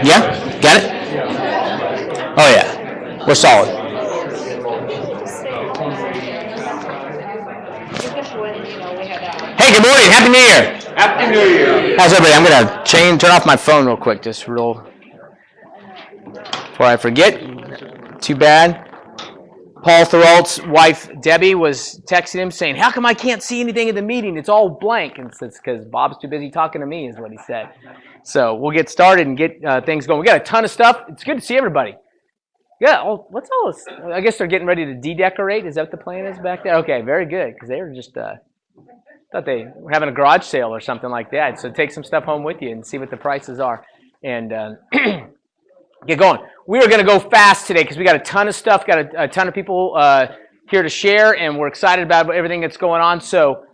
Yeah? Got it? Oh, yeah. We're solid. Hey, good morning. Happy New Year. Happy New Year. How's everybody? I'm going to turn off my phone real quick, just real before I forget. Too bad. Paul Thuralt's wife, Debbie, was texting him saying, how come I can't see anything in the meeting? It's all blank. And it's because Bob's too busy talking to me is what he said. So we'll get started and get things going. We got a ton of stuff. It's good to see everybody. Yeah, what's all this? I guess they're getting ready to de-decorate. Is that what the plan is back there? Okay, very good. Because they were just, thought they were having a garage sale or something like that. So take some stuff home with you and see what the prices are. And get going. We are going to go fast today because we got a ton of stuff, got a ton of people here to share, and we're excited about everything that's going on. So,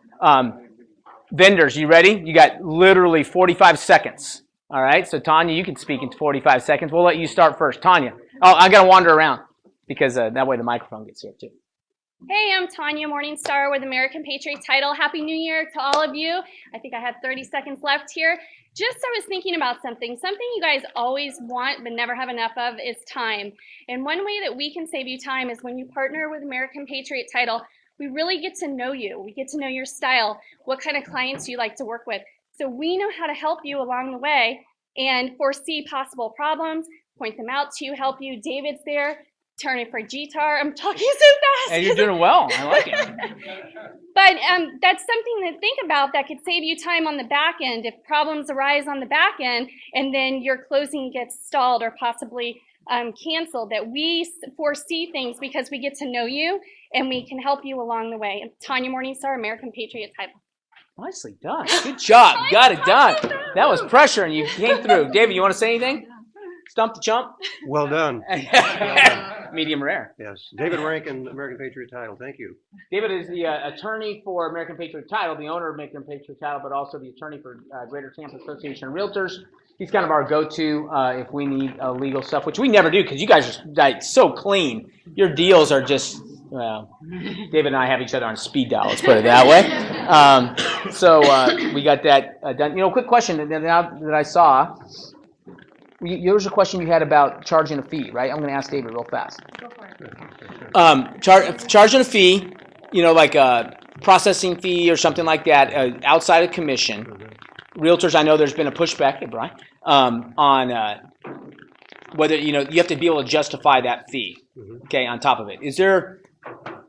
vendors, you ready? You got literally 45 seconds. All right. So, Tanya, you can speak in 45 seconds. We'll let you start first. Tanya. Oh, I got to wander around because that way the microphone gets here too. Hey, I'm Tanya Morningstar with American Patriot Title. Happy New Year to all of you. I think I have 30 seconds left here. I was thinking about something you guys always want but never have enough of is time. And one way that we can save you time is when you partner with American Patriot Title, we really get to know you. We get to know your style, what kind of clients you like to work with. So we know how to help you along the way and foresee possible problems, point them out to you, help you. David's there. Attorney for GTAR. I'm talking so fast. And you're doing well. I like it. But that's something to think about that could save you time on the back end if problems arise on the back end and then your closing gets stalled or possibly canceled, that we foresee things because we get to know you and we can help you along the way. And Tanya Morningstar, American Patriot Title. Nicely done. Good job. Got it done. That was pressure and you came through. David, you want to say anything? Stump the chump? Well done. Medium rare. Yes. David Rankin, American Patriot Title. Thank you. David is the attorney for American Patriot Title, the owner of American Patriot Title, but also the attorney for Greater Tampa Association of Realtors. He's kind of our go-to if we need legal stuff, which we never do because you guys are so clean. Your deals are just, well, David and I have each other on speed dial, let's put it that way. So we got that done. You know, quick question that I saw. There was a question you had about charging a fee, right? I'm going to ask David real fast. Go for it. Charging a fee, you know, like a processing fee or something like that, outside of commission. Realtors, I know there's been a pushback, hey, Brian, on whether, you know, you have to be able to justify that fee, okay, on top of it. Is there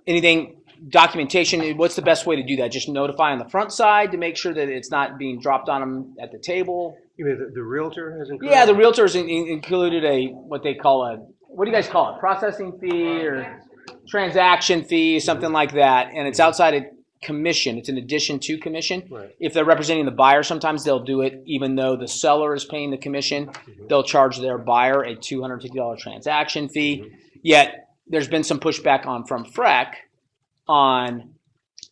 anything, documentation, what's the best way to do that? Just notify on the front side to make sure that it's not being dropped on them at the table? You mean the realtor has included? Yeah, the realtors included what they call what do you guys call it? Processing fee or transaction fee, something like that. And it's outside of commission. It's in addition to commission. Right. If they're representing the buyer, sometimes they'll do it even though the seller is paying the commission. They'll charge their buyer a $250 transaction fee. Yet there's been some pushback from FREC on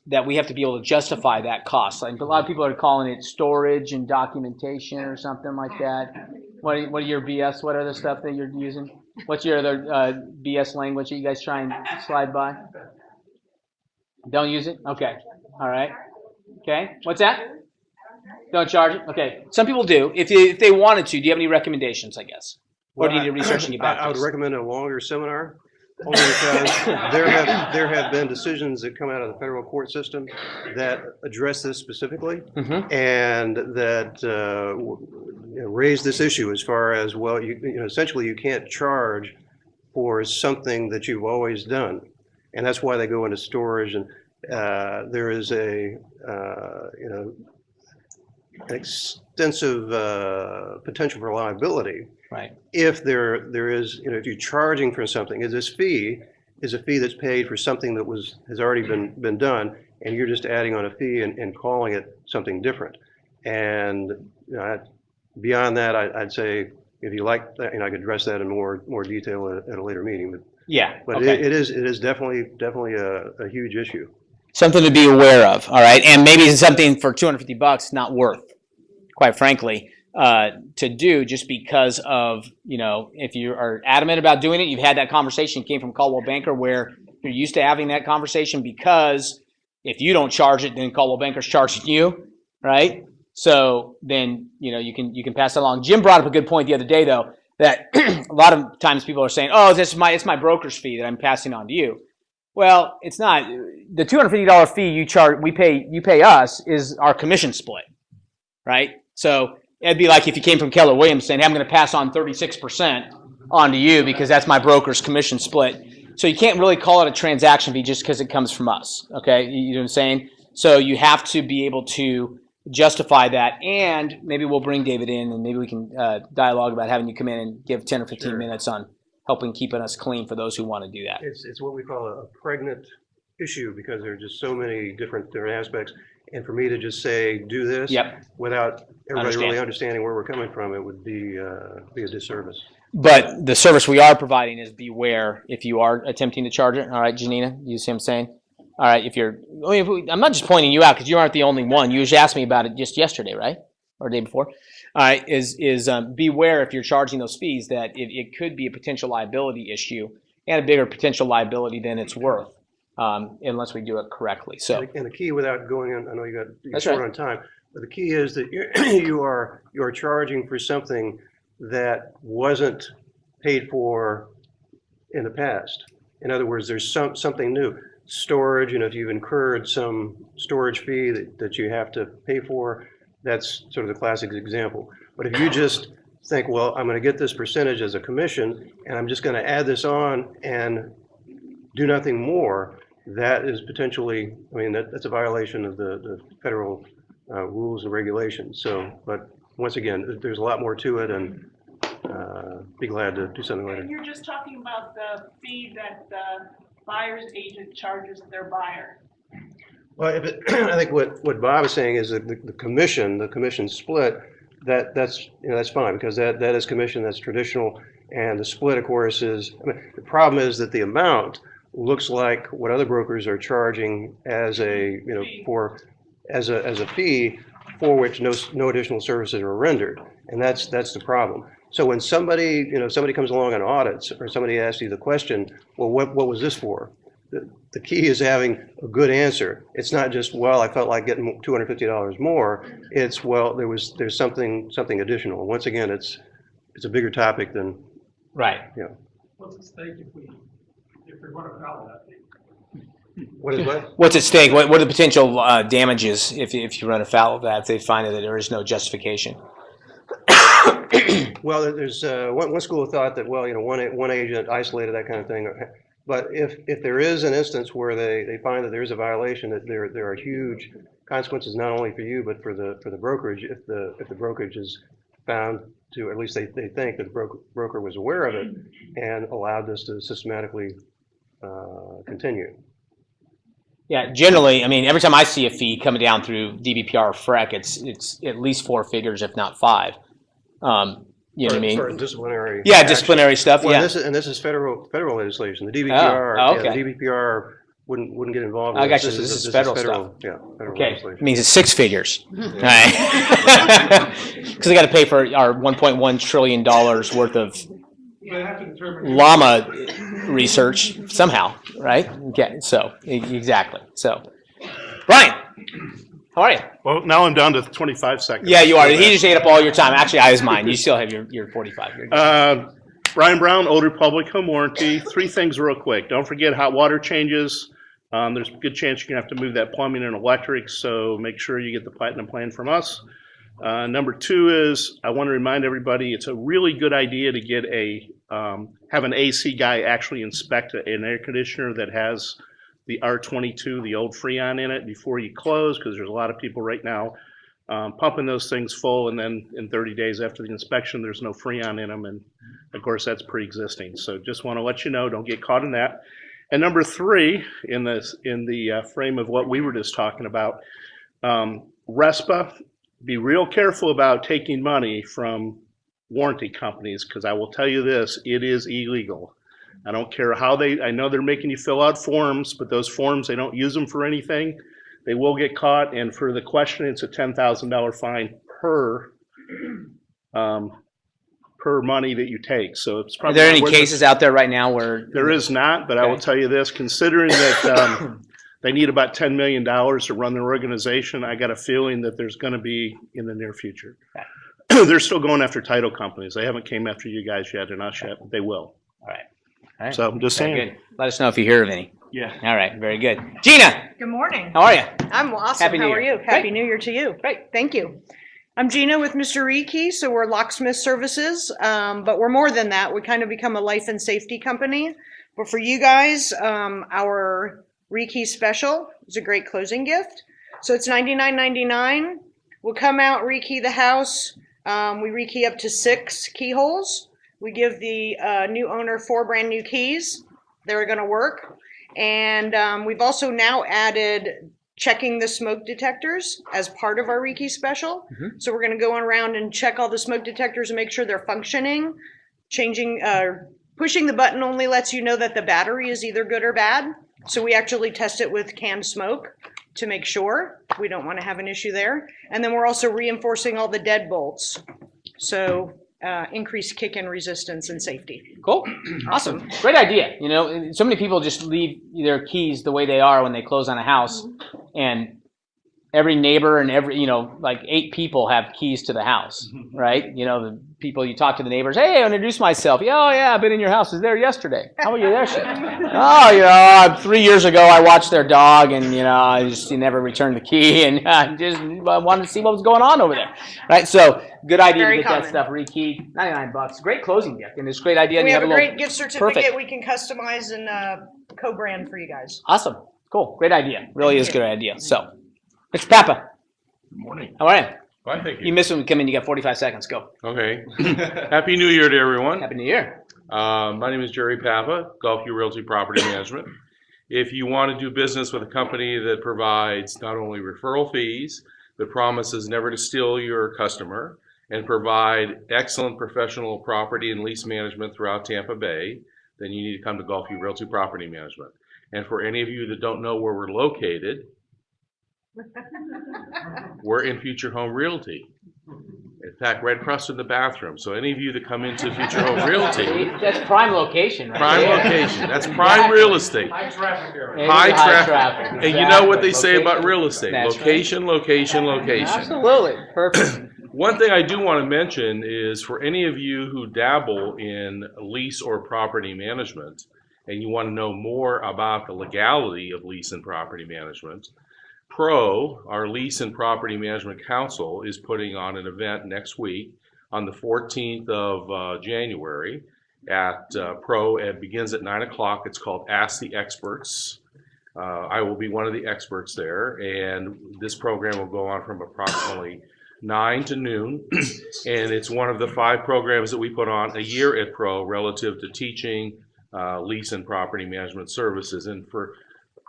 that we have to be able to justify that cost. Like a lot of people are calling it storage and documentation or something like that. What are your BS? What other stuff that you're using? What's your other BS language that you guys try and slide by? Don't use it? Okay. All right. Okay. What's that? Don't charge it? Okay. Some people do. If they wanted to, do you have any recommendations, I guess? Or do you need to research and get back to us? I would recommend a longer seminar. Only because there have been decisions that come out of the federal court system that address this specifically, and that raise this issue as far as, well, you know, essentially you can't charge for something that you've always done, and that's why they go into storage. And there is an extensive potential for liability. Right. If there is, you know, if you're charging for something, this fee is a fee that's paid for something that has already been done, and you're just adding on a fee and calling it something different. And you know, beyond that, I'd say if you like that, you know, I could address that in more detail at a later meeting. But yeah, but okay. it is definitely a huge issue. Something to be aware of. All right, and maybe it's something for $250 not worth, quite frankly. To do just because of, you know, if you are adamant about doing it, you've had that conversation, came from Caldwell Banker where you're used to having that conversation because if you don't charge it, then Caldwell Banker's charging you, right? So then, you know, you can pass that along. Jim brought up a good point the other day though. that a lot of times people are saying, "Oh, it's my broker's fee that I'm passing on to you." Well, it's not. The $250 fee you pay us is our commission split, right? So it'd be like if you came from Keller Williams saying, "Hey, I'm going to pass on 36% onto you because that's my broker's commission split." So you can't really call it a transaction fee just because it comes from us. Okay, you know what I'm saying? So you have to be able to justify that, and maybe we'll bring David in, and maybe we can dialogue about having you come in and give 10 or 15 minutes on helping keeping us clean for those who want to do that. It's what we call a pregnant issue because there are just so many different aspects. And for me to just say, do this without everybody really understanding where we're coming from, it would be a disservice. But the service we are providing is beware if you are attempting to charge it. All right, Janina, you see what I'm saying? All right, I'm not just pointing you out because you aren't the only one. You just asked me about it just yesterday, right? Or the day before. All right, beware if you're charging those fees that it could be a potential liability issue and a bigger potential liability than it's worth unless we do it correctly. So, and the key, without going in, I know you're That's short right. on time, but the key is that you are charging for something that wasn't paid for in the past. In other words, there's something new. Storage, if you've incurred some storage fee that you have to pay for, that's sort of the classic example. But if you just think, well, I'm going to get this percentage as a commission, and I'm just going to add this on and do nothing more, that is potentially, that's a violation of the federal rules and regulations. So, but once again, there's a lot more to it, and be glad to do something later. And you're just talking about the fee that the buyer's agent charges their buyer. Well, I think what Bob is saying is that the commission split, that's fine because that is commission, that's traditional, and the split, of course, is. The problem is that the amount looks like what other brokers are charging as a as a fee for which no additional services are rendered, and that's the problem. So when somebody comes along and audits, or somebody asks you the question, well, what was this for? The key is having a good answer. It's not just, well, I felt like getting $250 more. It's, well, there's something additional. Once again, it's a bigger topic than right. What's at stake if we want to follow that? What is what? What's at stake? What are the potential damages if you run afoul of that? If they find that there is no justification. Well, there's one school of thought that, well, one agent isolated, that kind of thing. But if there is an instance where they find that there is a violation, that there are huge consequences not only for you but for the brokerage if the brokerage is found to, at least they think that the broker was aware of it and allowed this to systematically continue. Yeah, generally, every time I see a fee coming down through DBPR or FREC, it's at least 4 figures, if not 5. You know what I mean? Sort of disciplinary. Yeah, disciplinary stuff. Well, yeah. This is federal legislation. The DBPR, okay. the DBPR wouldn't get involved. I got you. This is federal stuff. Yeah, federal Okay, legislation. it means it's 6 figures. All right, because they got to pay for our $1.1 trillion worth of llama research somehow, right? Okay, so exactly. So, Brian, how are you? Well, now I'm down to 25 seconds. Yeah, you are. He just ate up all your time. Actually, I was mine. You still have your 45. Brian Brown, Old Republic Home Warranty. 3 things real quick. Don't forget hot water changes. There's a good chance you're going to have to move that plumbing and electric, so make sure you get the platinum plan from us. Number 2 is I want to remind everybody it's a really good idea to get have an AC guy actually inspect an air conditioner that has the R22, the old Freon in it before you close, because there's a lot of people right now pumping those things full, and then in 30 days after the inspection, there's no Freon in them, and of course that's pre-existing. So just want to let you know, don't get caught in that. And number 3, in the frame of what we were just talking about, RESPA, be real careful about taking money from warranty companies, because I will tell you this, it is illegal. I don't care how I know they're making you fill out forms, but those forms, they don't use them for anything. They will get caught, and for the question, it's a $10,000 fine per money that you take. So it's probably. Are there any cases out there right now where there is not? But okay. I will tell you this: considering that they need about $10 million to run their organization, I got a feeling that there's going to be in the near future. Okay. they're still going after title companies. They haven't came after you guys yet and us yet, but they will. All right. All right. So I'm just Very saying. good. Let us know if you hear of any. Yeah. All right. Very good. Gina, Good morning. how are you? I'm awesome. Happy New How are Year. you? Happy Great. New Year to you. Great. Thank you. I'm Gina with Mr. Reiki, so we're locksmith services, but we're more than that. We kind of become a life and safety company. But for you guys, our Reiki special is a great closing gift. So it's $99.99. We'll come out, Reiki the house. We Reiki up to 6 keyholes. We give the new owner 4 brand new keys. They're going to work. And we've also now added checking the smoke detectors as part of our Reiki special. So we're going to go around and check all the smoke detectors and make sure they're functioning. Pushing the button only lets you know that the battery is either good or bad. So we actually test it with canned smoke to make sure we don't want to have an issue there. And then we're also reinforcing all the deadbolts. So increased kick-in resistance and safety. Cool. Awesome. Great idea. You know, so many people just leave their keys the way they are when they close on a house, and every neighbor and like 8 people have keys to the house, right? You know, the people you talk to the neighbors, hey, I introduce myself. Yeah, oh yeah, I've been in your house. I was there yesterday. How were you there? Oh, 3 years ago I watched their dog, and I just never returned the key, and I just wanted to see what was going on over there, right? So good idea Very to get common. that stuff rekeyed. $99. Great closing gift, and it's a great idea. We and have a you little- great gift certificate Perfect. we can customize and co-brand for you guys. Awesome. Cool. Great idea. Really is a good idea. So, Mr. Papa, Good morning. how are you? Fine, thank You you. missed when we come in. You got 45 seconds. Go. Okay. Happy New Year to everyone. Happy New Year. My name is Jerry Papa, Gulfview Realty Property Management. If you want to do business with a company that provides not only referral fees, but promises never to steal your customer and provide excellent professional property and lease management throughout Tampa Bay, then you need to come to Gulfview Realty Property Management. And for any of you that don't know where we're located, we're in Future Home Realty. In fact, right across from the bathroom. So any of you that come into Future Home Realty, That's prime location, right? prime there. location, that's prime real estate. It is High a traffic. And you know what they say about Location. real estate, That's right. location, location, location. Absolutely. Perfect. One thing I do want to mention is for any of you who dabble in lease or property management, and you want to know more about the legality of lease and property management, PRO, our Lease and Property Management Council, is putting on an event next week on the 14th of January at PRO. It begins at 9 o'clock. It's called Ask the Experts. I will be one of the experts there, and this program will go on from approximately 9 to noon, and it's one of the 5 programs that we put on a year at PRO relative to teaching lease and property management services. And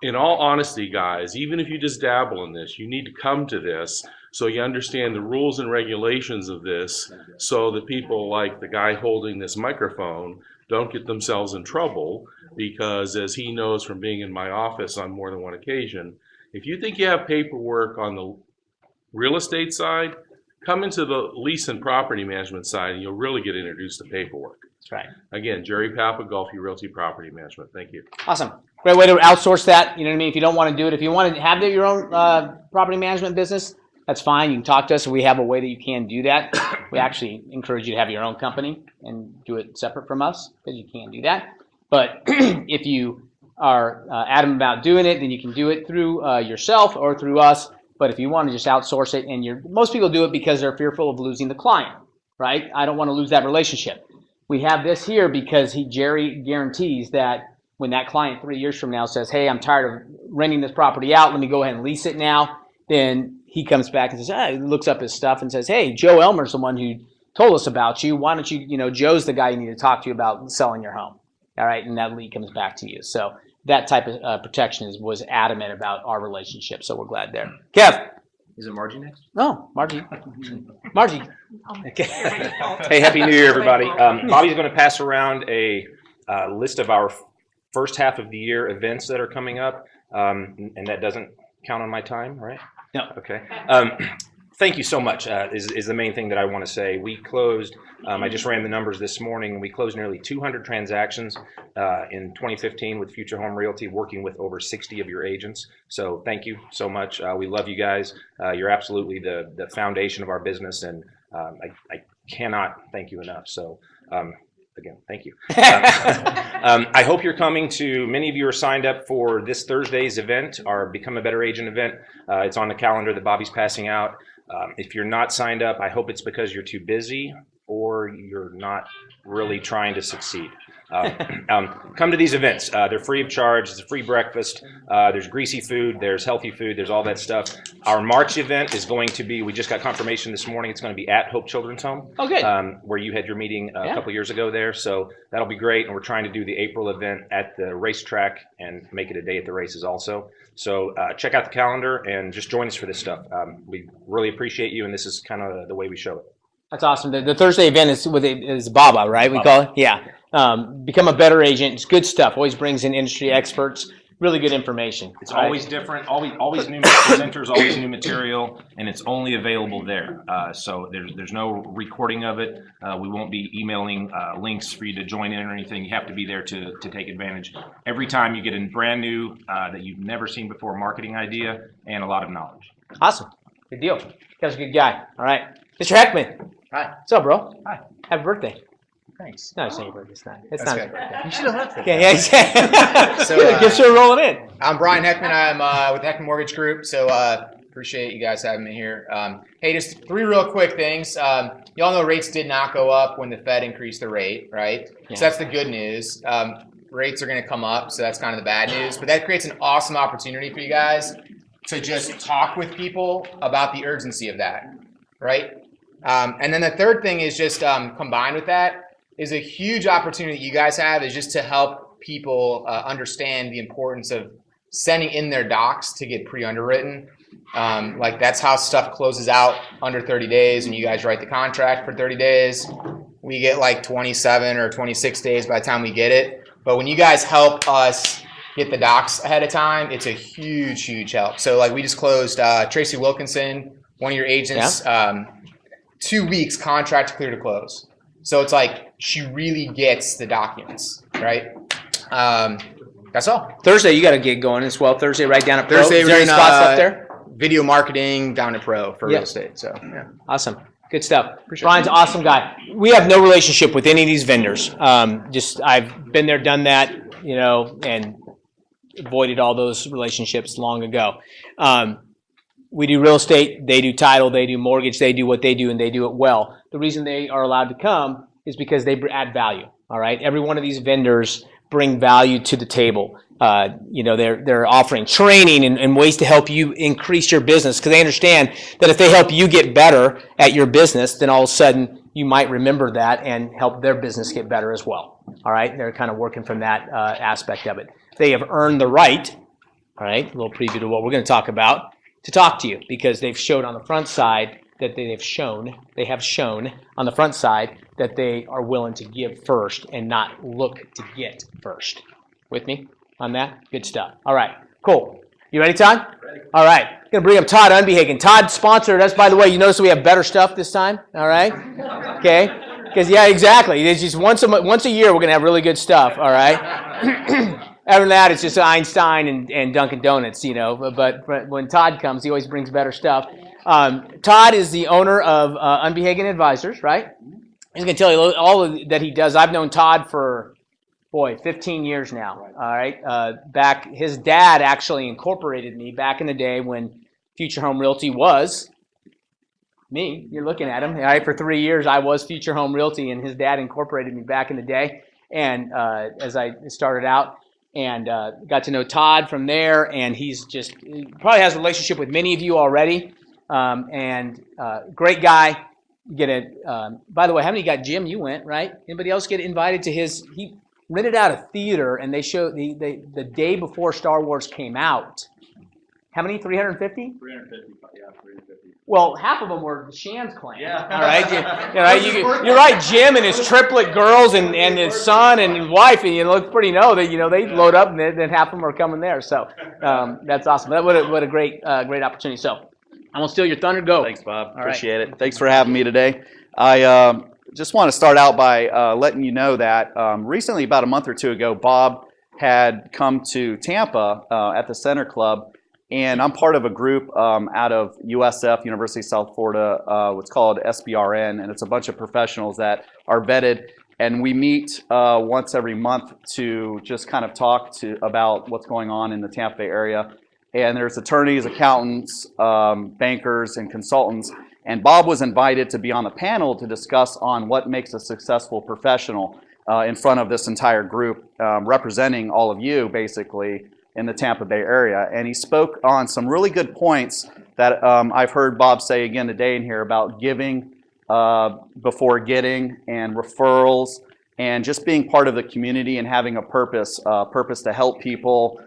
in all honesty, guys, even if you just dabble in this, you need to come to this so you understand the rules and regulations of this, so that people like the guy holding this microphone don't get themselves in trouble, because as he knows from being in my office on more than one occasion, if you think you have paperwork on the real estate side, come into the lease and property management side and you'll really get introduced to paperwork. That's right. Again, Jerry Papa, Gulfview Realty Property Management. Thank you. Awesome. Great way to outsource that. You know what I mean? If you don't want to do it, if you want to have your own property management business, that's fine. You can talk to us. We have a way that you can do that. We actually encourage you to have your own company and do it separate from us, because you can do that. But if you are adamant about doing it, then you can do it through yourself or through us. But if you want to just outsource it, and most people do it because they're fearful of losing the client, right? I don't want to lose that relationship. We have this here because Jerry guarantees that when that client 3 years from now says, hey, I'm tired of renting this property out, let me go ahead and lease it now, then he comes back and says, he looks up his stuff and says, hey, Joe Elmer's the one who told us about you. Why don't you, Joe's the guy you need to talk to about selling your home. All right, and that lead comes back to you. So that type of protection was adamant about our relationship. So we're glad there. Kev. Is it Margie next? No, Margie. Margie. Okay. Hey, Happy New Year, everybody. Bobby's going to pass around a list of our first half of the year events that are coming up, and that doesn't count on my time, right? No. Okay. Thank you so much is the main thing that I want to say. We closed, I just ran the numbers this morning, we closed nearly 200 transactions in 2015 with Future Home Realty, working with over 60 of your agents. So thank you so much. We love you guys. You're absolutely the foundation of our business, and I cannot thank you enough. So again, thank you. I hope you're coming to, many of you are signed up for this Thursday's event, our Become a Better Agent event. It's on the calendar that Bobby's passing out. If you're not signed up, I hope it's because you're too busy or you're not really trying to succeed. Come to these events. They're free of charge. It's a free breakfast. There's greasy food. There's healthy food. There's all that stuff. Our March event is going to be, we just got confirmation this morning, it's going to be at Hope Children's Home. Oh, good. Where you had your meeting a couple years ago there. So that'll be great. And we're trying to do the April event at the racetrack and make it a day at the races also. So check out the calendar and just join us for this stuff. We really appreciate you, and this is kind of the way we show it. That's awesome. The Thursday event is BABA, right? We call it? Yeah. Become a Better Agent. It's good stuff. Always brings in industry experts. Really good information. It's always different. Always new presenters, always new material, and it's only available there. So there's no recording of it. We won't be emailing links for you to join in or anything. You have to be there to take advantage. Every time you get a brand new that you've never seen before marketing idea and a lot of knowledge. Awesome. Good deal. You guys are a good guy. All right. Mr. Heckman. Hi. What's up, bro? Hi. Happy birthday. Thanks. No, it's not your birthday. It's not. It's That's not good. his birthday. You should have left it. Okay, yeah, exactly. So, Gifts are rolling in. I'm Brian Heckman. I'm with Heckman Mortgage Group. So appreciate you guys having me here. Hey, just 3 real quick things. Y'all know rates did not go up when the Fed increased the rate, right? Yeah. So that's the good news. Rates are going to come up, so that's kind of the bad news. But that creates an awesome opportunity for you guys to just talk with people about the urgency of that, right? And then the third thing is just combined with that is a huge opportunity that you guys have is just to help people understand the importance of sending in their docs to get pre-underwritten. Like that's how stuff closes out under 30 days and you guys write the contract for 30 days. We get like 27 or 26 days by the time we get it. But when you guys help us get the docs ahead of time, it's a huge, huge help. So like we just closed Tracy Wilkinson, one of your agents, 2 weeks contract clear to close. So it's like she really gets the documents, right? That's all. Thursday, you got a gig going as well. Thursday, right down at Pro. Thursday, Is there any we're spots doing, left there? Video marketing down to Pro for real estate. So yeah. Awesome. Good stuff. Brian's an awesome guy. We have no relationship with any of these vendors. Just I've been there, done that, you know, and avoided all those relationships long ago. We do real estate, they do title, they do mortgage, they do what they do, and they do it well. The reason they are allowed to come is because they add value. All right, every one of these vendors bring value to the table. You know, they're offering training and ways to help you increase your business because they understand that if they help you get better at your business, then all of a sudden you might remember that and help their business get better as well. All right, they're kind of working from that aspect of it. They have earned the right. All right, a little preview to what we're going to talk about, to talk to you because they've showed on the front side that they have shown on the front side that they are willing to give first and not look to get first. With me on that? Good stuff. All right, cool. You ready, Todd? Ready. All right, I'm going to bring up Todd Unbehagen. Todd sponsored us, by the way. You notice we have better stuff this time, all right? Okay? Because, yeah, exactly. It's just once a year we're going to have really good stuff, all right? Other than that, it's just Einstein and Dunkin' Donuts, you know. But when Todd comes, he always brings better stuff. Todd is the owner of Unbehagen Advisors, right? He's going to tell you all that he does. I've known Todd for, 15 years now, all right? Back, his dad actually incorporated me back in the day when Future Home Realty was me. You're looking at him, all right? For 3 years, I was Future Home Realty, and his dad incorporated me back in the day. And as I started out, and got to know Todd from there, and he's just he probably has a relationship with many of you already, and great guy. By the way, how many got Jim? You went, right? Anybody else get invited to his? He rented out a theater, and they showed the day before Star Wars came out. How many? 350? 350. Yeah, 350. Well, half of them were Shan's clan. Yeah. All right. You're right. Jim and his triplet girls and his son and his wife, and you look pretty that they load up and then half of them are coming there. So that's awesome. What a great opportunity. So I won't steal your thunder. Go. Thanks, Bob. Appreciate it. Thanks for having me today. I just want to start out by letting you know that recently, about a month or two ago, Bob had come to Tampa at the Center Club And I'm part of a group out of USF, University of South Florida, what's called SBRN, and it's a bunch of professionals that are vetted. And we meet once every month to just kind of talk about what's going on in the Tampa Bay area. And there's attorneys, accountants, bankers, and consultants. And Bob was invited to be on the panel to discuss on what makes a successful professional in front of this entire group, representing all of you, basically, in the Tampa Bay area. And he spoke on some really good points that I've heard Bob say again today in here about giving before getting, and referrals, and just being part of the community and having a purpose to help people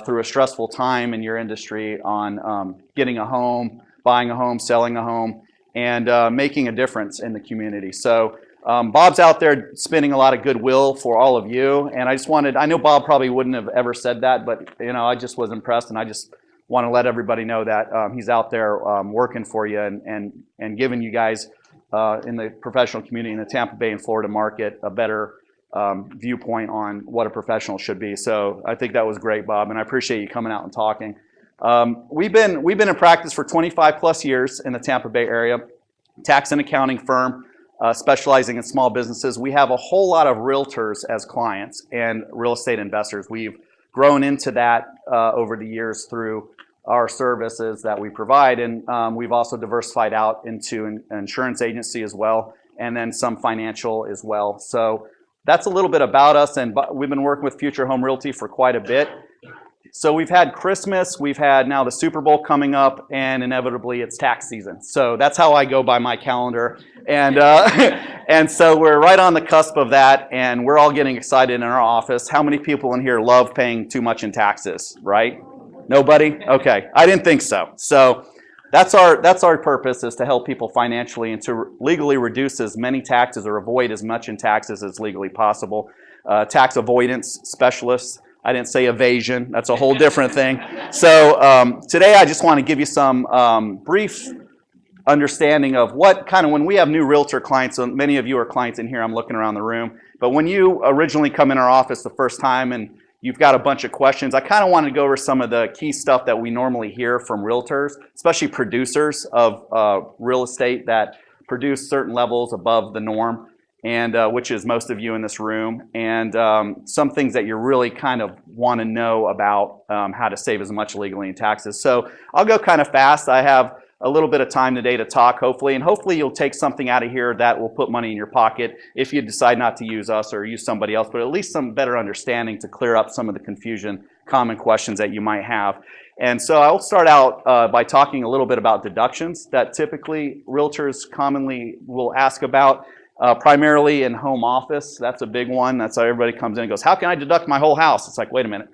through a stressful time in your industry on getting a home, buying a home, selling a home, and making a difference in the community. So Bob's out there spinning a lot of goodwill for all of you, and I know Bob probably wouldn't have ever said that, but I just was impressed, and I just want to let everybody know that he's out there working for you and giving you guys in the professional community in the Tampa Bay and Florida market a better viewpoint on what a professional should be. So I think that was great, Bob, and I appreciate you coming out and talking. We've been in practice for 25 plus years in the Tampa Bay area, tax and accounting firm, specializing in small businesses. We have a whole lot of realtors as clients and real estate investors. We've grown into that over the years through our services that we provide, and we've also diversified out into an insurance agency as well, and then some financial as well. So that's a little bit about us, and we've been working with Future Home Realty for quite a bit. So we've had Christmas, we've had now the Super Bowl coming up, and inevitably it's tax season. So that's how I go by my calendar. And and so we're right on the cusp of that, and we're all getting excited in our office. How many people in here love paying too much in taxes, right? Nobody? Okay, I didn't think so. So that's our purpose, is to help people financially and to legally reduce as many taxes or avoid as much in taxes as legally possible. Tax avoidance specialists. I didn't say evasion. That's a whole different thing. So today I just want to give you some brief understanding of what kind of, when we have new realtor clients, so many of you are clients in here, I'm looking around the room, but when you originally come in our office the first time and you've got a bunch of questions, I kind of wanted to go over some of the key stuff that we normally hear from realtors, especially producers of real estate that produce certain levels above the norm, and which is most of you in this room, and some things that you really kind of want to know about how to save as much legally in taxes. So I'll go kind of fast. I have a little bit of time today to talk, hopefully, and hopefully you'll take something out of here that will put money in your pocket if you decide not to use us or use somebody else, but at least some better understanding to clear up some of the confusion, common questions that you might have. And so I'll start out by talking a little bit about deductions that typically realtors commonly will ask about, primarily in home office. That's a big one. That's how everybody comes in and goes, how can I deduct my whole house? It's like, wait a minute.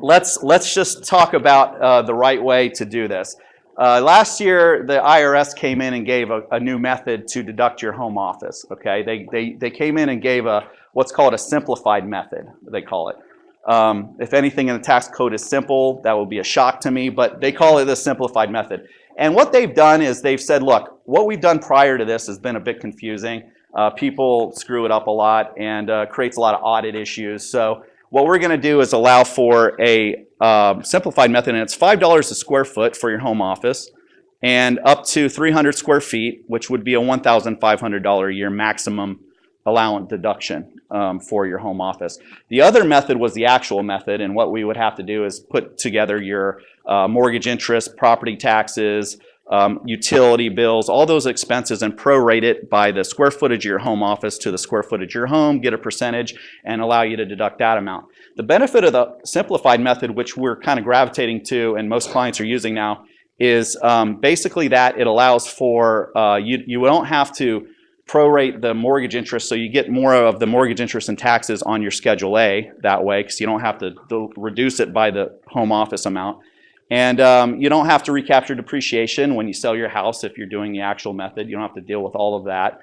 Let's just talk about the right way to do this. Last year, the IRS came in and gave a new method to deduct your home office. Okay, they came in and gave what's called a simplified method. They call it. If anything in the tax code is simple, that will be a shock to me. But they call it the simplified method. And what they've done is they've said, look, what we've done prior to this has been a bit confusing. People screw it up a lot and creates a lot of audit issues. So what we're going to do is allow for a simplified method, and it's $5 a square foot for your home office, and up to 300 square feet, which would be a $1,500 a year maximum allowance deduction for your home office. The other method was the actual method, and what we would have to do is put together your mortgage interest, property taxes, utility bills, all those expenses, and prorate it by the square footage of your home office to the square footage of your home, get a percentage, and allow you to deduct that amount. The benefit of the simplified method, which we're kind of gravitating to and most clients are using now, is basically that it allows for, you don't have to prorate the mortgage interest, so you get more of the mortgage interest and taxes on your Schedule A that way, because you don't have to reduce it by the home office amount. And you don't have to recapture depreciation when you sell your house if you're doing the actual method. You don't have to deal with all of that.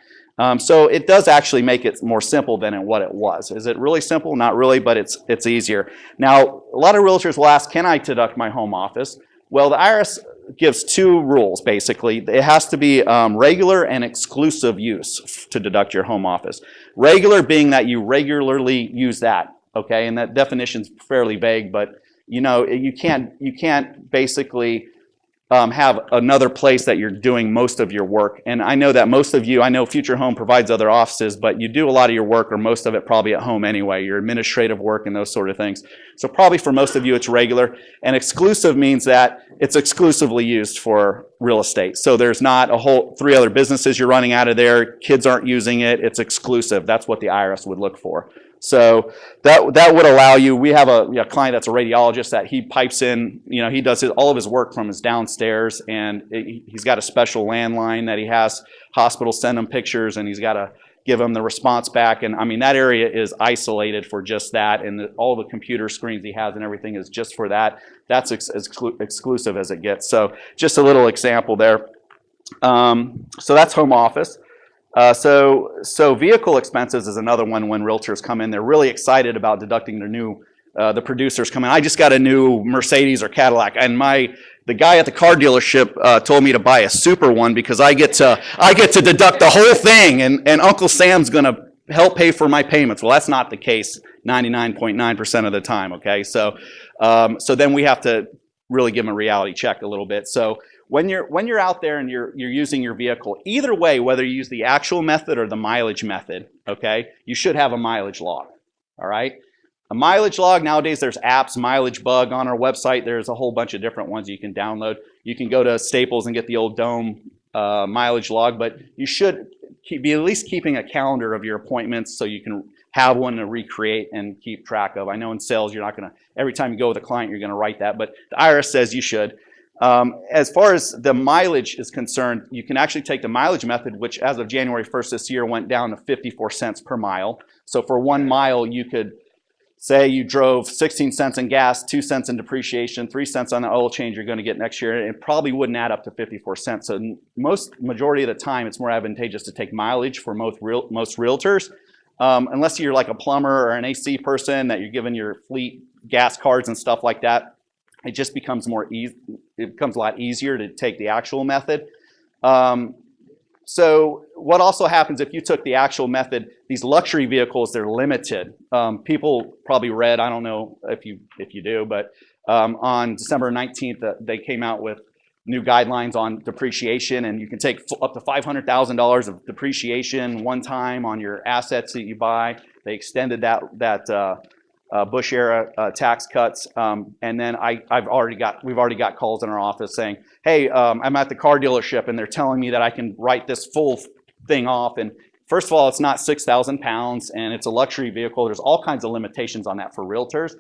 So it does actually make it more simple than what it was. Is it really simple? Not really, but it's easier. Now, a lot of realtors will ask, can I deduct my home office? Well, the IRS gives two rules, basically. It has to be regular and exclusive use to deduct your home office. Regular being that you regularly use that, okay? And that definition's fairly vague, but you know, you can't basically have another place that you're doing most of your work. And I know that most of you, I know Future Home provides other offices, but you do a lot of your work, or most of it probably at home anyway, your administrative work and those sort of things. So probably for most of you it's regular. And exclusive means that it's exclusively used for real estate. So there's not a whole 3 other businesses you're running out of there, kids aren't using it, it's exclusive. That's what the IRS would look for. So that would allow you, we have a client that's a radiologist that he pipes in, you know, he does all of his work from his downstairs, and he's got a special landline that he has hospitals send him pictures, and he's got to give them the response back. And I mean, that area is isolated for just that, and all the computer screens he has and everything is just for that. That's exclusive as it gets. So just a little example there. So that's home office. So vehicle expenses is another one. When realtors come in, they're really excited about deducting their new, the producers come in. I just got a new Mercedes or Cadillac, and the guy at the car dealership told me to buy a super one because I get to deduct the whole thing, and Uncle Sam's gonna help pay for my payments. Well, that's not the case 99.9% of the time. Okay, so then we have to really give them a reality check a little bit. So when you're out there and you're using your vehicle, either way, whether you use the actual method or the mileage method, okay, you should have a mileage log. All right, a mileage log, nowadays there's apps, Mileage Bug on our website. There's a whole bunch of different ones you can download. You can go to Staples and get the old Dome mileage log, but you should be at least keeping a calendar of your appointments so you can have one to recreate and keep track of. I know in sales you're not going to, every time you go with a client you're going to write that, but the IRS says you should. As far as the mileage is concerned, you can actually take the mileage method, which as of January 1st this year went down to 54 cents per mile. So for 1 mile, you could say you drove 16 cents in gas, 2 cents in depreciation, 3 cents on the oil change you're going to get next year. It probably wouldn't add up to 54 cents. So majority of the time, it's more advantageous to take mileage for most realtors, unless you're like a plumber or an AC person that you're giving your fleet gas cards and stuff like that. It just becomes it becomes a lot easier to take the actual method. So what also happens if you took the actual method, these luxury vehicles, they're limited. People probably read, I don't know if you do, but on December 19th, they came out with new guidelines on depreciation, and you can take up to $500,000 of depreciation one time on your assets that you buy. They extended that Bush era tax cuts, and then we've already got calls in our office saying, hey, I'm at the car dealership and they're telling me that I can write this full thing off. And first of all, it's not 6,000 pounds and it's a luxury vehicle. There's all kinds of limitations on that for realtors.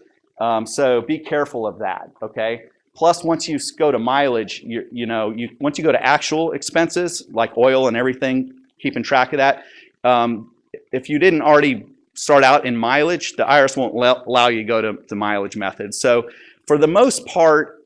So be careful of that, okay? Plus, once you go to mileage, once you go to actual expenses like oil and everything, keeping track of that, if you didn't already start out in mileage, the IRS won't allow you to go to the mileage method. So for the most part,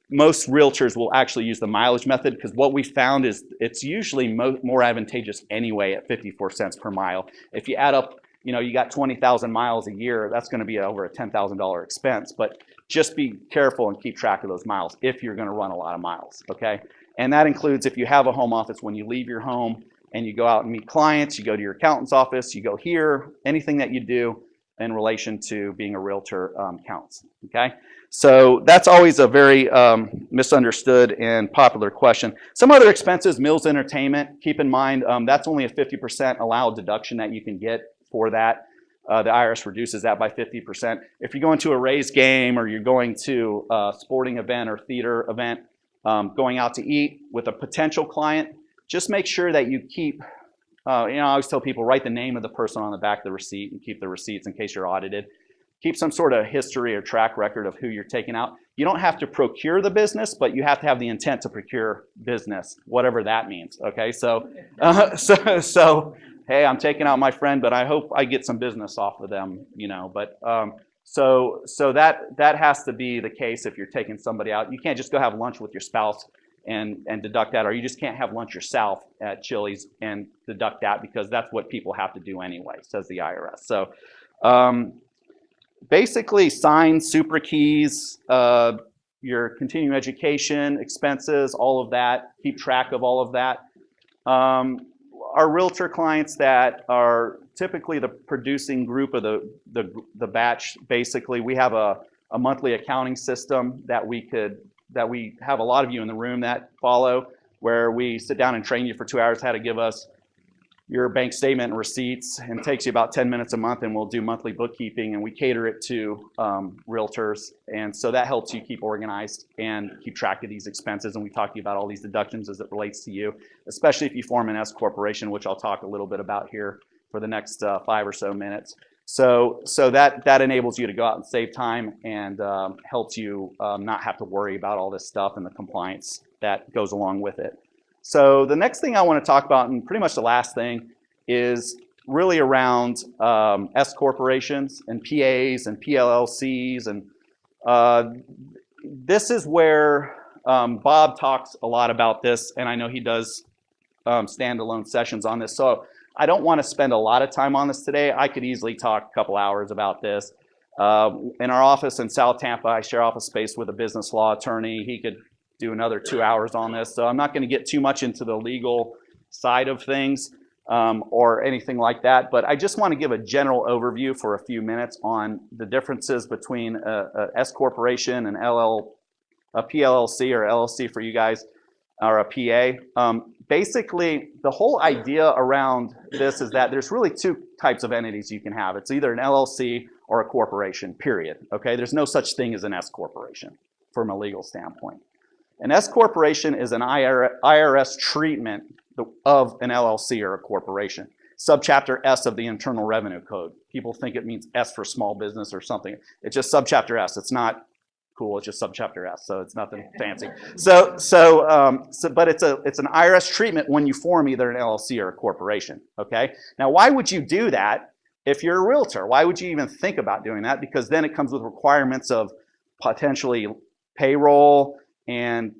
most realtors will actually use the mileage method because what we found is it's usually more advantageous anyway at 54 cents per mile. If you add up, you got 20,000 miles a year, that's going to be over a $10,000 expense. But just be careful and keep track of those miles if you're going to run a lot of miles, okay? And that includes if you have a home office, when you leave your home and you go out and meet clients, you go to your accountant's office, you go here, anything that you do in relation to being a realtor counts, okay? So that's always a very misunderstood and popular question. Some other expenses, meals, entertainment, keep in mind that's only a 50% allowed deduction that you can get for that. The IRS reduces that by 50%. If you're going to a Rays game or you're going to a sporting event or theater event, going out to eat with a potential client, just make sure that you keep, I always tell people, write the name of the person on the back of the receipt and keep the receipts in case you're audited. Keep some sort of history or track record of who you're taking out. You don't have to procure the business, but you have to have the intent to procure business, whatever that means, okay? So, hey, I'm taking out my friend, but I hope I get some business off of them, but so that has to be the case if you're taking somebody out. You can't just go have lunch with your spouse and deduct that, or you just can't have lunch yourself at Chili's and deduct that because that's what people have to do anyway, says the IRS. So basically signs, super keys, your continuing education expenses, all of that, keep track of all of that. Our realtor clients that are typically the producing group of the batch, basically we have a a monthly accounting system that we have a lot of you in the room that follow, where we sit down and train you for 2 hours how to give us your bank statement and receipts, and it takes you about 10 minutes a month, and we'll do monthly bookkeeping, and we cater it to realtors, and so that helps you keep organized and keep track of these expenses, and we talk to you about all these deductions as it relates to you, especially if you form an S corporation, which I'll talk a little bit about here for the next 5 or so minutes. So that enables you to go out and save time and helps you not have to worry about all this stuff and the compliance that goes along with it. So the next thing I want to talk about, and pretty much the last thing, is really around S corporations and PAs and PLLCs, and this is where Bob talks a lot about this, and I know he does standalone sessions on this. So I don't want to spend a lot of time on this today. I could easily talk a couple hours about this. In our office in South Tampa, I share office space with a business law attorney. He could do another 2 hours on this. So I'm not going to get too much into the legal side of things or anything like that, but I just want to give a general overview for a few minutes on the differences between a S corporation and a PLLC or LLC for you guys, or a PA. Basically, the whole idea around this is that there's really two types of entities you can have. It's either an LLC or a corporation, period. Okay, there's no such thing as an S corporation from a legal standpoint. An S corporation is an IRS treatment of an LLC or a corporation. Subchapter S of the Internal Revenue Code. People think it means S for small business or something. It's just subchapter S. It's not cool. It's just subchapter S, so it's nothing fancy. But it's an IRS treatment when you form either an LLC or a corporation. Okay. Now, why would you do that if you're a realtor? Why would you even think about doing that? Because then it comes with requirements of potentially payroll and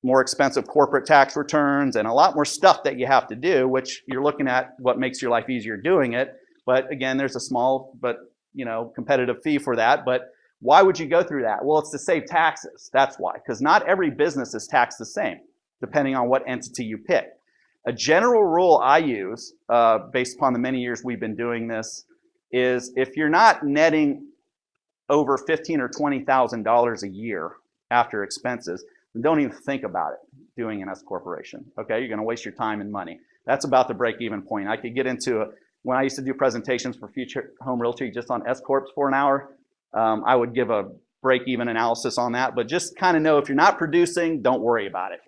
more expensive corporate tax returns and a lot more stuff that you have to do, which you're looking at what makes your life easier doing it. But again, there's a small but competitive fee for that. But why would you go through that? Well, it's to save taxes. That's why, because not every business is taxed the same, depending on what entity you pick. A general rule I use, based upon the many years we've been doing this, is if you're not netting over $15,000 or $20,000 a year after expenses, don't even think about it doing an S corporation. Okay, you're going to waste your time and money. That's about the break-even point. I could get into when I used to do presentations for Future Home Realty just on S corps for an hour. I would give a break-even analysis on that, but just kind of know if you're not producing, don't worry about it.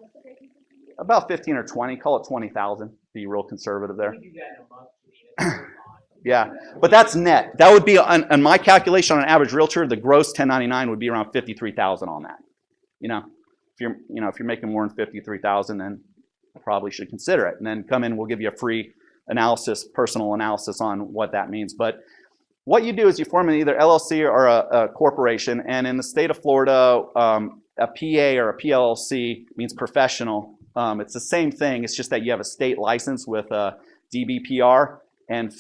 About 15 or 20, call it 20,000. Be real conservative there. Yeah, but that's net. That would be on my calculation on an average realtor. The gross 1099 would be around 53,000 on that. If you're making more than 53,000, then I probably should consider it. And then come in, we'll give you a free analysis, personal analysis on what that means. But what you do is you form either LLC or a corporation. And in the state of Florida, a PA or a PLLC means professional. It's the same thing. It's just that you have a state license with a DBPR. And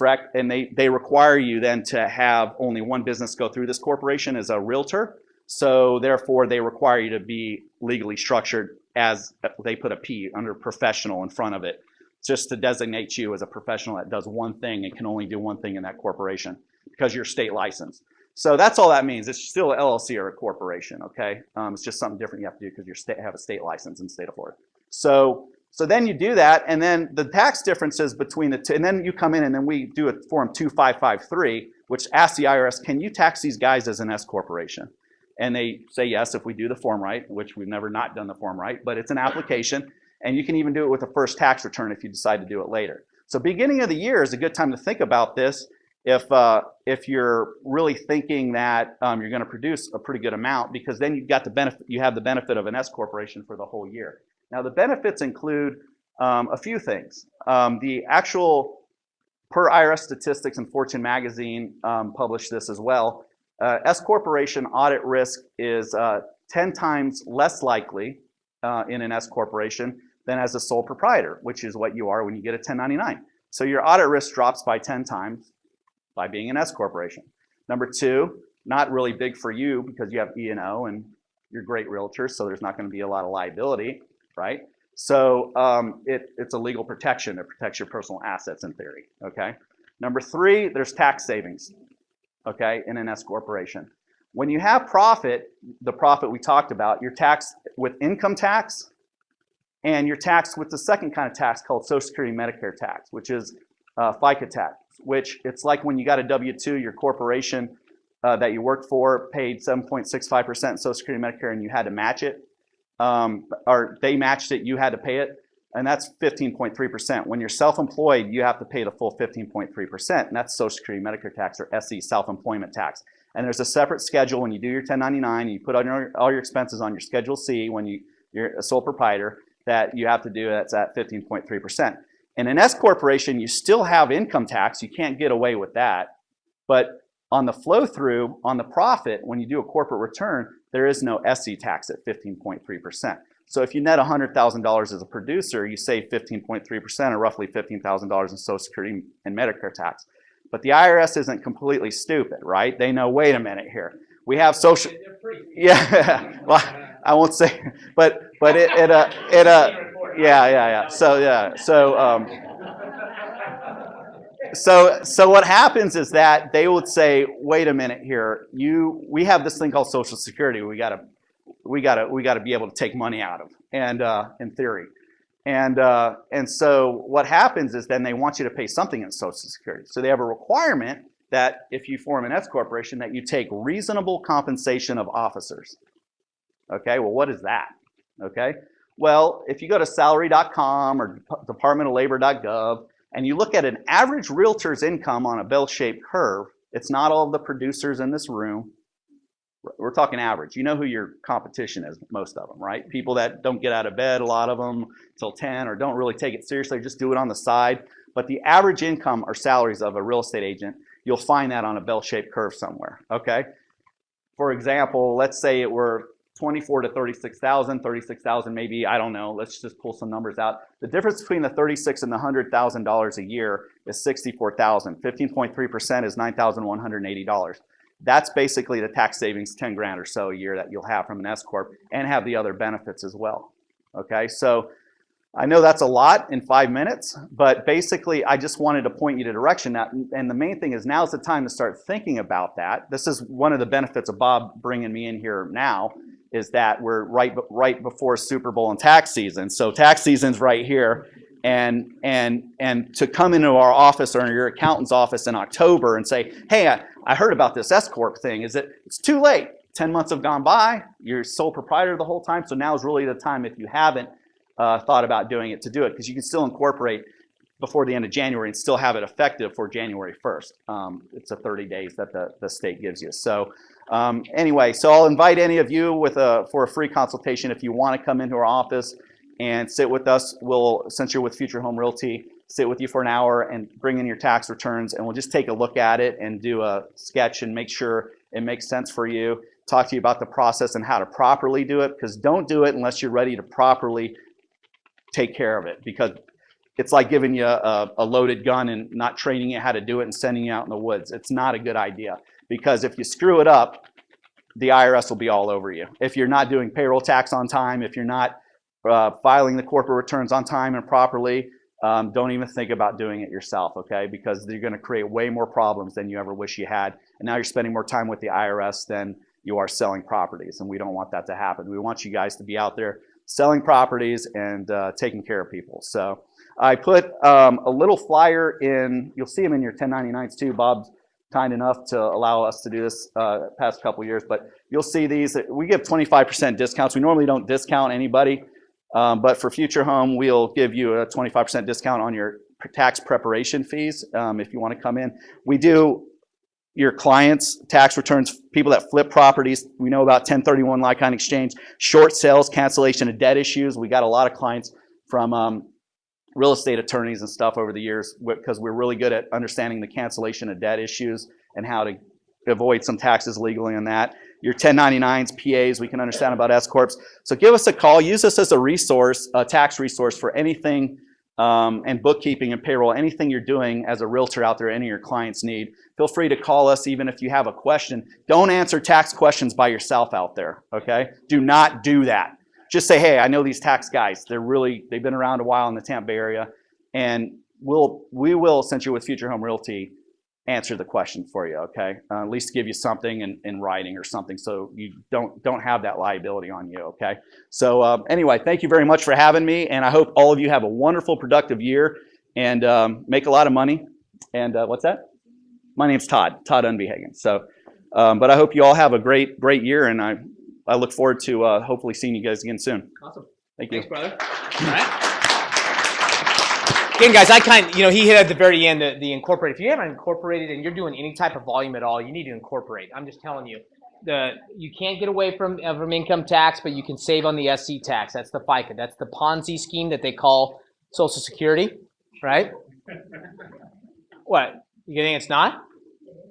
they require you then to have only one business go through this corporation as a realtor. So therefore, they require you to be legally structured as they put a P under professional in front of it, just to designate you as a professional that does one thing and can only do one thing in that corporation because you're state licensed. So that's all that means. It's still an LLC or a corporation, okay? It's just something different you have to do because you have a state license in the state of Florida. So then you do that, and then the tax differences between the two, and then you come in and then we do a Form 2553, which asks the IRS, can you tax these guys as an S corporation? And they say yes if we do the form right, which we've never not done the form right, but it's an application, and you can even do it with the first tax return if you decide to do it later. So beginning of the year is a good time to think about this if you're really thinking that you're going to produce a pretty good amount, because then you have the benefit of an S corporation for the whole year. Now the benefits include a few things. The actual, per IRS statistics, and Fortune magazine published this as well, S corporation audit risk is 10 times less likely in an S corporation than as a sole proprietor, which is what you are when you get a 1099. So your audit risk drops by 10 times by being an S corporation. Number two, not really big for you because you have E&O and you're great realtors, so there's not going to be a lot of liability, right? So it's a legal protection. It protects your personal assets in theory, okay? Number three, there's tax savings, okay, in an S corporation. When you have profit, the profit we talked about, you're taxed with income tax, and you're taxed with the second kind of tax called Social Security Medicare tax, which is FICA tax, which it's like when you got a W-2, your corporation that you worked for paid 7.65% Social Security Medicare and you had to match it, or they matched it, you had to pay it, and that's 15.3%. When you're self-employed, you have to pay the full 15.3%, and that's Social Security Medicare tax, or SE, self-employment tax. And there's a separate schedule when you do your 1099, you put on all your expenses on your Schedule C when you're a sole proprietor, that you have to do, that's at 15.3%. In an S corporation, you still have income tax, you can't get away with that, but on the flow through, on the profit, when you do a corporate return, there is no SE tax at 15.3%. So if you net $100,000 as a producer, you save 15.3% or roughly $15,000 in Social Security and Medicare tax. But the IRS isn't completely stupid, right? They know, wait a minute here. We have social, yeah, well, I won't say, but yeah. So what happens is that they would say, wait a minute here, we have this thing called Social Security we gotta be able to take money out of, and in theory. And so what happens is then they want you to pay something in Social Security. So they have a requirement that if you form an S corporation, that you take reasonable compensation of officers. Okay, well, what is that? Okay, well, if you go to salary.com or departmentof.labor.gov and you look at an average realtor's income on a bell-shaped curve, it's not all of the producers in this room. We're talking average. You know who your competition is, most of them, right? People that don't get out of bed, a lot of them, till 10, or don't really take it seriously, just do it on the side. But the average income or salaries of a real estate agent, you'll find that on a bell-shaped curve somewhere, okay? For example, let's say it were 24 to 36,000, 36,000 maybe, I don't know, let's just pull some numbers out. The difference between the 36 and the $100,000 a year is 64,000. 15.3% is $9,180. That's basically the tax savings, 10 grand or so a year that you'll have from an S corp, and have the other benefits as well. Okay, so I know that's a lot in 5 minutes, but basically I just wanted to point you to direction. And the main thing is, now's the time to start thinking about that. This is one of the benefits of Bob bringing me in here now, is that we're right before Super Bowl and tax season. So tax season's right here. And to come into our office or your accountant's office in October and say, hey, I heard about this S corp thing. It's too late. 10 months have gone by. You're sole proprietor the whole time. So now is really the time, if you haven't thought about doing it, to do it, because you can still incorporate before the end of January and still have it effective for January 1st. It's a 30 days that the state gives you. So anyway, so I'll invite any of you for a free consultation if you want to come into our office and sit with us. Since you're with Future Home Realty, sit with you for an hour and bring in your tax returns, and we'll just take a look at it and do a sketch and make sure it makes sense for you. Talk to you about the process and how to properly do it, because don't do it unless you're ready to properly take care of it, because it's like giving you a loaded gun and not training you how to do it and sending you out in the woods. It's not a good idea, because if you screw it up, the IRS will be all over you. If you're not doing payroll tax on time, if you're not filing the corporate returns on time and properly, don't even think about doing it yourself, okay? Because you're going to create way more problems than you ever wish you had. And now you're spending more time with the IRS than you are selling properties, and we don't want that to happen. We want you guys to be out there selling properties and taking care of people. So I put a little flyer in, you'll see them in your 1099s too. Bob's kind enough to allow us to do this past couple years, but you'll see these. We give 25% discounts. We normally don't discount anybody. But for Future Home, we'll give you a 25% discount on your tax preparation fees if you want to come in. We do your clients' tax returns, people that flip properties. We know about 1031 like-kind exchange, short sales, cancellation of debt issues. We got a lot of clients from real estate attorneys and stuff over the years, because we're really good at understanding the cancellation of debt issues and how to avoid some taxes legally on that. Your 1099s, PAs, we can understand about S corps. So give us a call. Use us as a resource, a tax resource for anything, and bookkeeping and payroll, anything you're doing as a realtor out there, any of your clients need. Feel free to call us even if you have a question. Don't answer tax questions by yourself out there, okay? Do not do that. Just say, hey, I know these tax guys. They've been around a while in the Tampa Bay area, and we will, since you're with Future Home Realty, answer the question for you, okay? At least give you something in writing or something so you don't have that liability on you, okay? So anyway, thank you very much for having me, and I hope all of you have a wonderful, productive year and make a lot of money. And what's that? My name's Todd Unbehagen. So, but I hope you all have a great year, and I look forward to hopefully seeing you guys again soon. Awesome. Thank you. Thanks, brother. All right. Again, guys, he hit at the very end the incorporate. If you haven't incorporated and you're doing any type of volume at all, you need to incorporate. I'm just telling you, you can't get away from income tax, but you can save on the SC tax. That's the FICA. That's the Ponzi scheme that they call Social Security, right? What? You think it's not?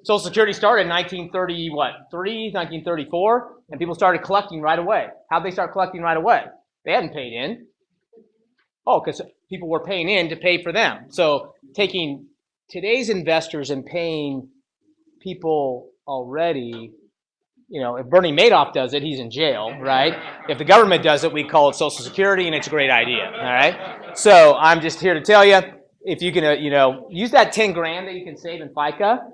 Social Security started in 1934, and people started collecting right away. How'd they start collecting right away? They hadn't paid in. Oh, because people were paying in to pay for them. So taking today's investors and paying people already, if Bernie Madoff does it, he's in jail, right? If the government does it, we call it Social Security, and it's a great idea, all right? So I'm just here to tell you, if you can, use that 10 grand that you can save in FICA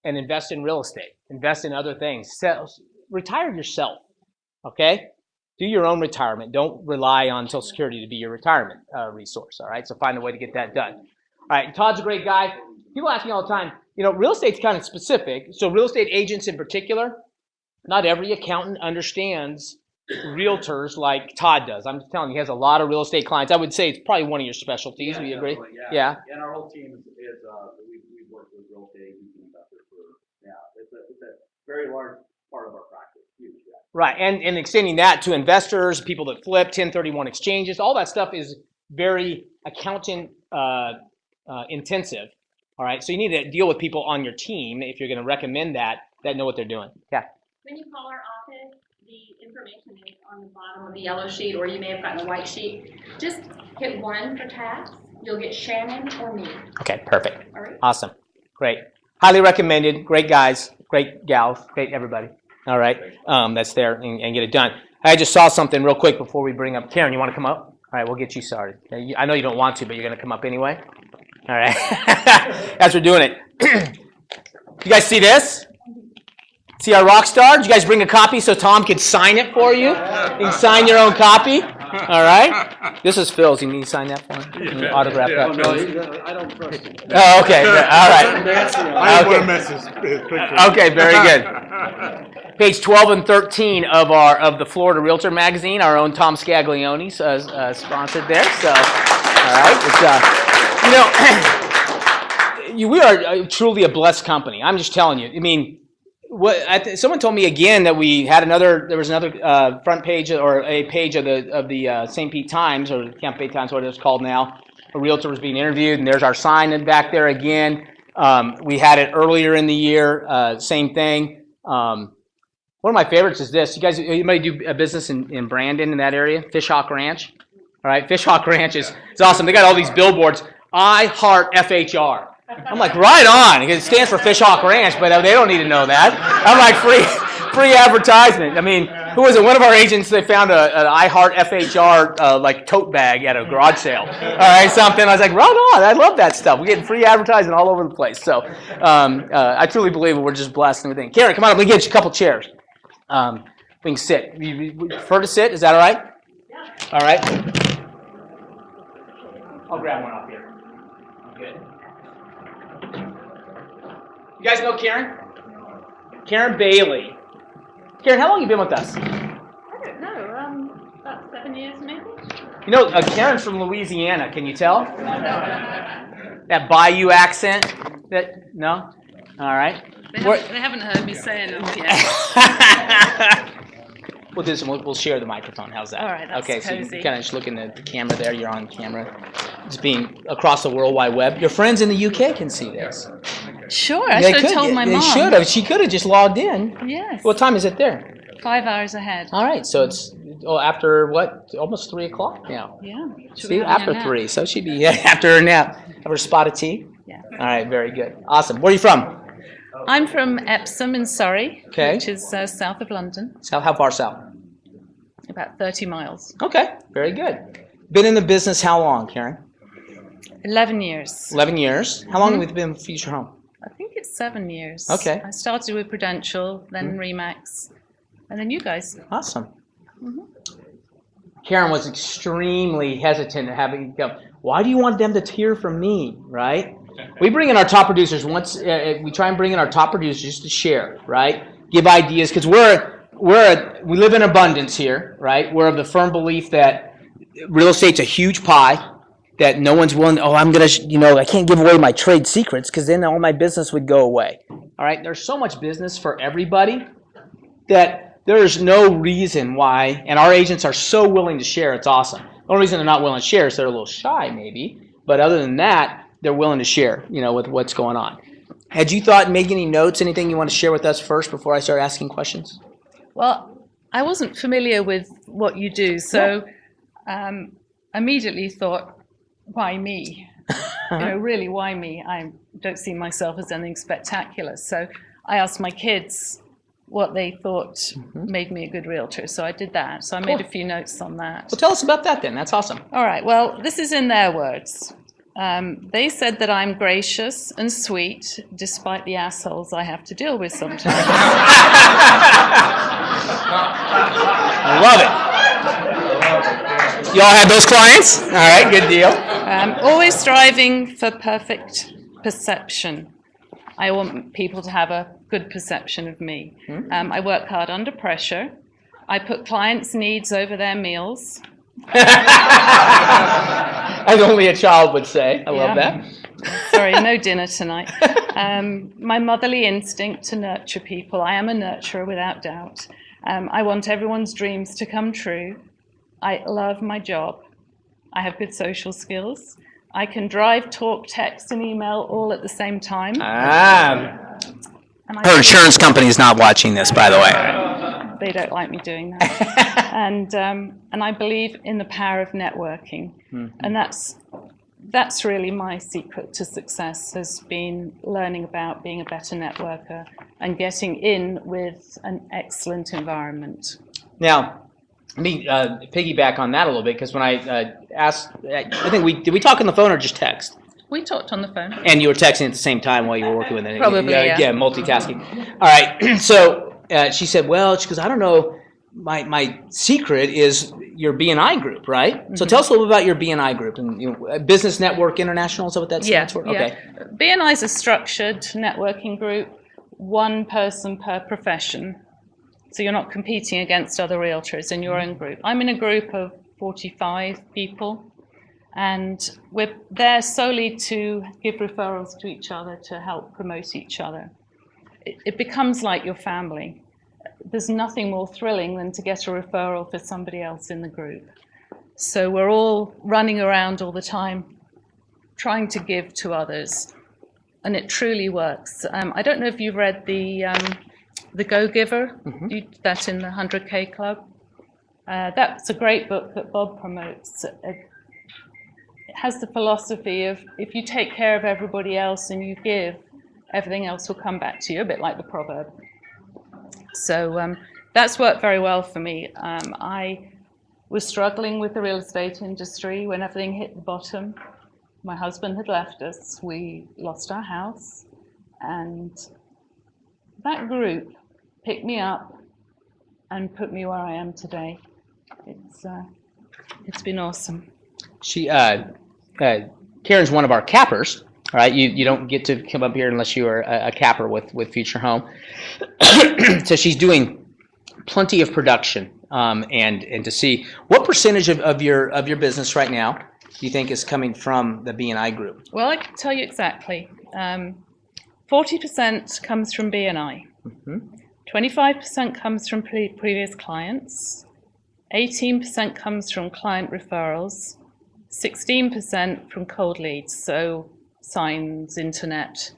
and invest in real estate, invest in other things, retire yourself, okay? Do your own retirement. Don't rely on Social Security to be your retirement resource, all right? So find a way to get that done. All right, Todd's a great guy. People ask me all the time, real estate's kind of specific. So real estate agents in particular, not every accountant understands realtors like Todd does. I'm just telling you, he has a lot of real estate clients. I would say it's probably one of your specialties. Yeah, do you agree? Yeah. And our whole team is we've worked with real estate agents and investors for, it's a very large part of our practice. Huge, yeah. Right, and extending that to investors, people that flip, 1031 exchanges, all that stuff is very accountant intensive. All right, so you need to deal with people on your team if you're going to recommend that know what they're doing. Yeah. When you call our office, the information is on the bottom of the yellow sheet, or you may have gotten a white sheet. Just hit 1 for tax. You'll get Shannon or me. Okay, perfect. All right. Awesome. Great. Highly recommended. Great guys, great gals, great everybody. All right, that's there and get it done. I just saw something real quick before we bring up Karen. You want to come up? All right, we'll get you started. I know you don't want to, but you're going to come up anyway. All right. As we're doing it. You guys see this? See our rock star? Did you guys bring a copy so Tom could sign it for you? You can sign your own copy. All right. This is Phil's. You need to sign that for him? Can you autograph that? No, I don't trust him. Oh, okay. All right. I don't want to mess his picture. Okay, very good. Page 12 and 13 of the Florida Realtor magazine, our own Tom Scaglione's sponsored there. So, all right, it's we are truly a blessed company. I'm just telling you. I mean, someone told me again that there was another front page or a page of the St. Pete Times or Camp Bay Times, what it's called now. A realtor was being interviewed, and there's our sign back there again. We had it earlier in the year. Same thing. One of my favorites is this. You guys, anybody do a business in Brandon, in that area? Fishhawk Ranch. All right, Fishhawk Ranch is awesome. They got all these billboards. I heart FHR. I'm like, right on. It stands for Fishhawk Ranch, but they don't need to know that. I'm like, free advertisement. I mean, who was it? One of our agents, they found an I heart FHR like tote bag at a garage sale. All right, something. I was like, right on. I love that stuff. We're getting free advertising all over the place. So I truly believe we're just blessed and everything. Karen, come on up. Let me get you a couple chairs. We can sit. You prefer to sit? Is that all right? Yeah. All right. I'll grab one off here. Good. You guys know Karen? Karen Bailey. Karen, how long have you been with us? I don't know. About 7 years maybe. You know, Karen's from Louisiana. Can you tell? That Bayou accent? No? All right. They haven't heard me say enough yet. We'll share the microphone. How's that? All right, that's okay, so cozy. you kind of just look in the camera there. You're on camera. It's being across the World Wide Web. Your friends in the UK can see this. Sure, I should have told my mom. They should have. She could have just logged in. Yes. What time is it there? 5 hours ahead. All right, so it's after what? Almost 3 o'clock now. Yeah. See, after 3, so she'd be after her nap. Have her spot of tea. Yeah. All right, very good, awesome. Where are you from? I'm from Epsom in Surrey, okay, which is south of London. How far south? About 30 miles. Okay, very good. Been in the business how long, Karen? 11 years. 11 years. How long have you been with Future Home? I think it's 7 years. Okay. I started with Prudential, then Remax, and then you guys. Awesome. Karen was extremely hesitant to having come. Why do you want them to hear from me, right? We bring in our top producers once. We try and bring in our top producers just to share, right? Give ideas, because we live in abundance here, right? We're of the firm belief that real estate's a huge pie, that no one's willing. Oh, I'm gonna, I can't give away my trade secrets because then all my business would go away. All right, there's so much business for everybody that there is no reason why, and our agents are so willing to share. It's awesome. The only reason they're not willing to share is they're a little shy, maybe. But other than that, they're willing to share, with what's going on. Had you thought, make any notes, anything you want to share with us first before I start asking questions? Well, I wasn't familiar with what you do, so immediately thought, why me? Really, why me? I don't see myself as anything spectacular. So I asked my kids what they thought made me a good realtor. So I did that. So I made a few notes on that. Well, tell us about that then. That's awesome. All right. Well, this is in their words. They said that I'm gracious and sweet, despite the assholes I have to deal with sometimes. I love it. You all have those clients? All right, good deal. Always striving for perfect perception. I want people to have a good perception of me. I work hard under pressure. I put clients' needs over their meals. As only a child would say. I love that. Sorry, no dinner tonight. My motherly instinct to nurture people. I am a nurturer without doubt. I want everyone's dreams to come true. I love my job. I have good social skills. I can drive, talk, text, and email all at the same time. Her insurance company is not watching this, by the way. They don't like me doing that. And I believe in the power of networking. And that's really my secret to success, has been learning about being a better networker and getting in with an excellent environment. Now, let me piggyback on that a little bit, because when I asked, I think did we talk on the phone or just text? We talked on the phone. And you were texting at the same time while you were working with it. Probably, yeah. Yeah, multitasking. All right, so she said, she goes, I don't know, my secret is your BNI group, right? So tell us a little bit about your BNI group. And Business Network International, is that what that stands for? Okay. BNI is a structured networking group, one person per profession. So you're not competing against other realtors in your own group. I'm in a group of 45 people, and we're there solely to give referrals to each other, to help promote each other. It becomes like your family. There's nothing more thrilling than to get a referral for somebody else in the group. So we're all running around all the time, trying to give to others, and it truly works. I don't know if you've read the Go Giver, that's in the 100K Club. That's a great book that Bob promotes. It has the philosophy of, if you take care of everybody else and you give, everything else will come back to you, a bit like the proverb. So that's worked very well for me. I was struggling with the real estate industry when everything hit the bottom. My husband had left us. We lost our house. And that group picked me up and put me where I am today. It's been awesome. Karen's one of our cappers. All right, you don't get to come up here unless you are a capper with Future Home. So she's doing plenty of production, and to see what percentage of your business right now do you think is coming from the BNI group? Well, I can tell you exactly. 40% comes from BNI. 25% comes from previous clients. 18% comes from client referrals. 16% from cold leads. So signs, internet.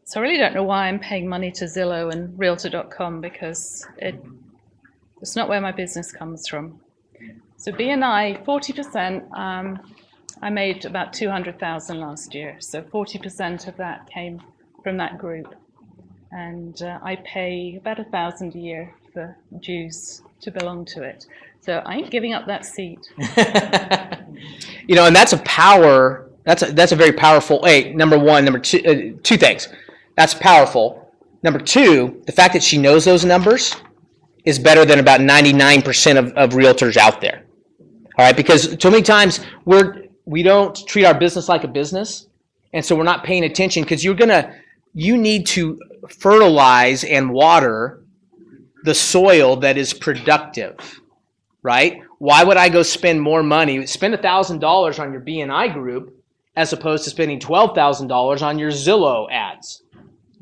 So I really don't know why I'm paying money to Zillow and Realtor.com, because it's not where my business comes from. So BNI, 40%, I made about $200,000 last year. So 40% of that came from that group. And I pay about $1,000 a year for dues to belong to it. So I ain't giving up that seat. And that's a power. That's a very powerful. Number one, number two. Two things. That's powerful. Number two, the fact that she knows those numbers is better than about 99% of realtors out there. All right, because too many times we don't treat our business like a business, and so we're not paying attention because you need to fertilize and water the soil that is productive, right? Why would I go spend more money, spend $1,000 on your BNI group as opposed to spending $12,000 on your Zillow ads?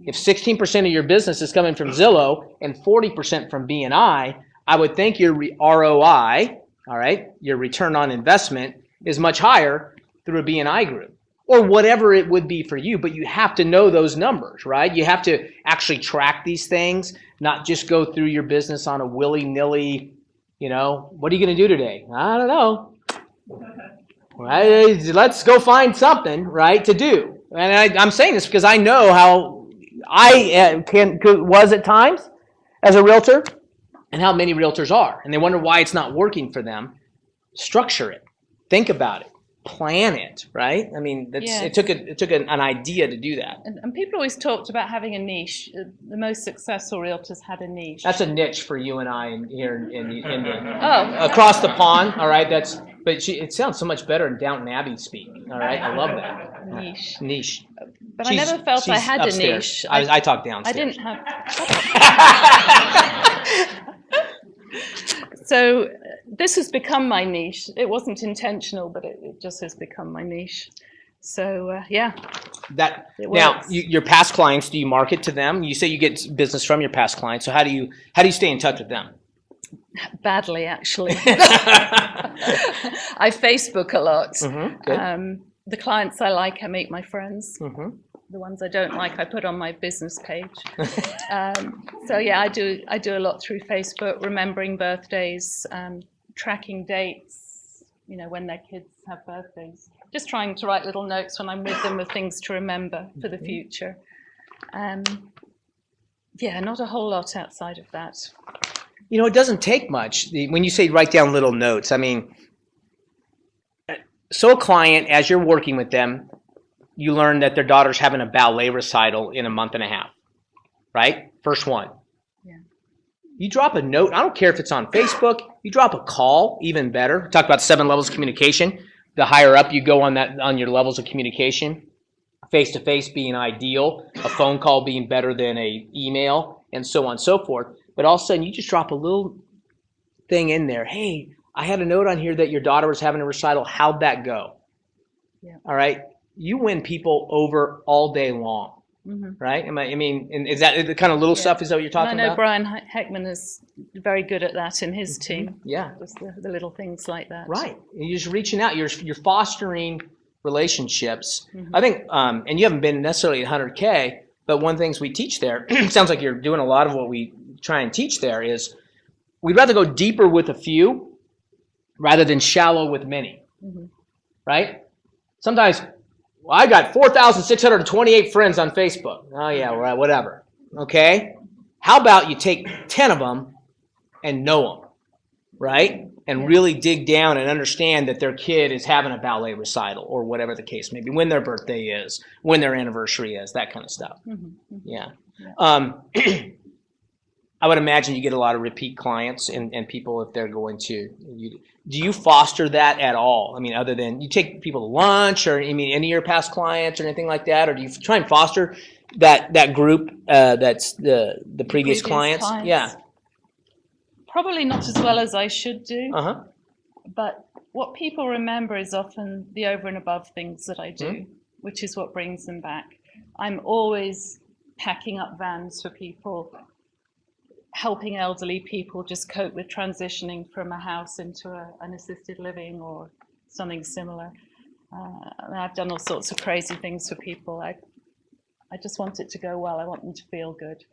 If 16% of your business is coming from Zillow and 40% from BNI, I would think your ROI, all right, your return on investment is much higher through a BNI group or whatever it would be for you. But you have to know those numbers, right? You have to actually track these things, not just go through your business on a willy-nilly, what are you going to do today? I don't know. Right? Let's go find something, right, to do. And I'm saying this because I know how I was at times as a realtor and how many realtors are. And they wonder why it's not working for them. Structure it. Think about it. Plan it, right? I mean, it took an idea to do that. And people always talked about having a niche. The most successful realtors had a niche. That's a niche for you and I here in the across the pond. All right, it sounds so much better in Downton Abbey speak. All right, I love that. Niche. But I never felt I had upstairs. a niche. I talk downstairs. I didn't have. So this has become my niche. It wasn't intentional, but it just has become my niche. So yeah. Now, your past clients, do you market to them? You say you get business from your past clients. So how do you stay in touch with them? Badly, actually. I Facebook a lot. The clients I like, I make my friends. The ones I don't like, I put on my business page. So yeah, I do a lot through Facebook, remembering birthdays, tracking dates, when their kids have birthdays. Just trying to write little notes when I'm with them of things to remember for the future. Yeah, not a whole lot outside of that. It doesn't take much. When you say write down little notes, I mean, so a client, as you're working with them, you learn that their daughter's having a ballet recital in a month and a half, right? First one. Yeah. You drop a note. I don't care if it's on Facebook. You drop a call, even better. Talk about 7 levels of communication. The higher up you go on your levels of communication, face-to-face being ideal, a phone call being better than a email, and so on and so forth. But all of a sudden, you just drop a little thing in there. Hey, I had a note on here that your daughter was having a recital. How'd that go? Yeah. All right. You win people over all day long, right? I mean, is that the kind of little stuff? Is that what you're talking about? I know Brian Heckman is very good at that in his team. Yeah. Just the little things like that. Right. You're just reaching out. You're fostering relationships. I think, and you haven't been necessarily at 100K, but one of the things we teach there, it sounds like you're doing a lot of what we try and teach there, is we'd rather go deeper with a few rather than shallow with many, right? Sometimes, I got 4,628 friends on Facebook. Oh yeah, right, whatever. Okay? How about you take 10 of them and know them, right? And really dig down and understand that their kid is having a ballet recital or whatever the case may be, when their birthday is, when their anniversary is, that kind of stuff. Yeah. I would imagine you get a lot of repeat clients and people if they're going to. Do you foster that at all? I mean, other than you take people to lunch, or any of your past clients or anything like that, or do you try and foster that group that's the previous clients? Yeah. Probably not as well as I should do. But what people remember is often the over and above things that I do, which is what brings them back. I'm always packing up vans for people, helping elderly people just cope with transitioning from a house into an assisted living or something similar. I've done all sorts of crazy things for people. I just want it to go well. I want them to feel good.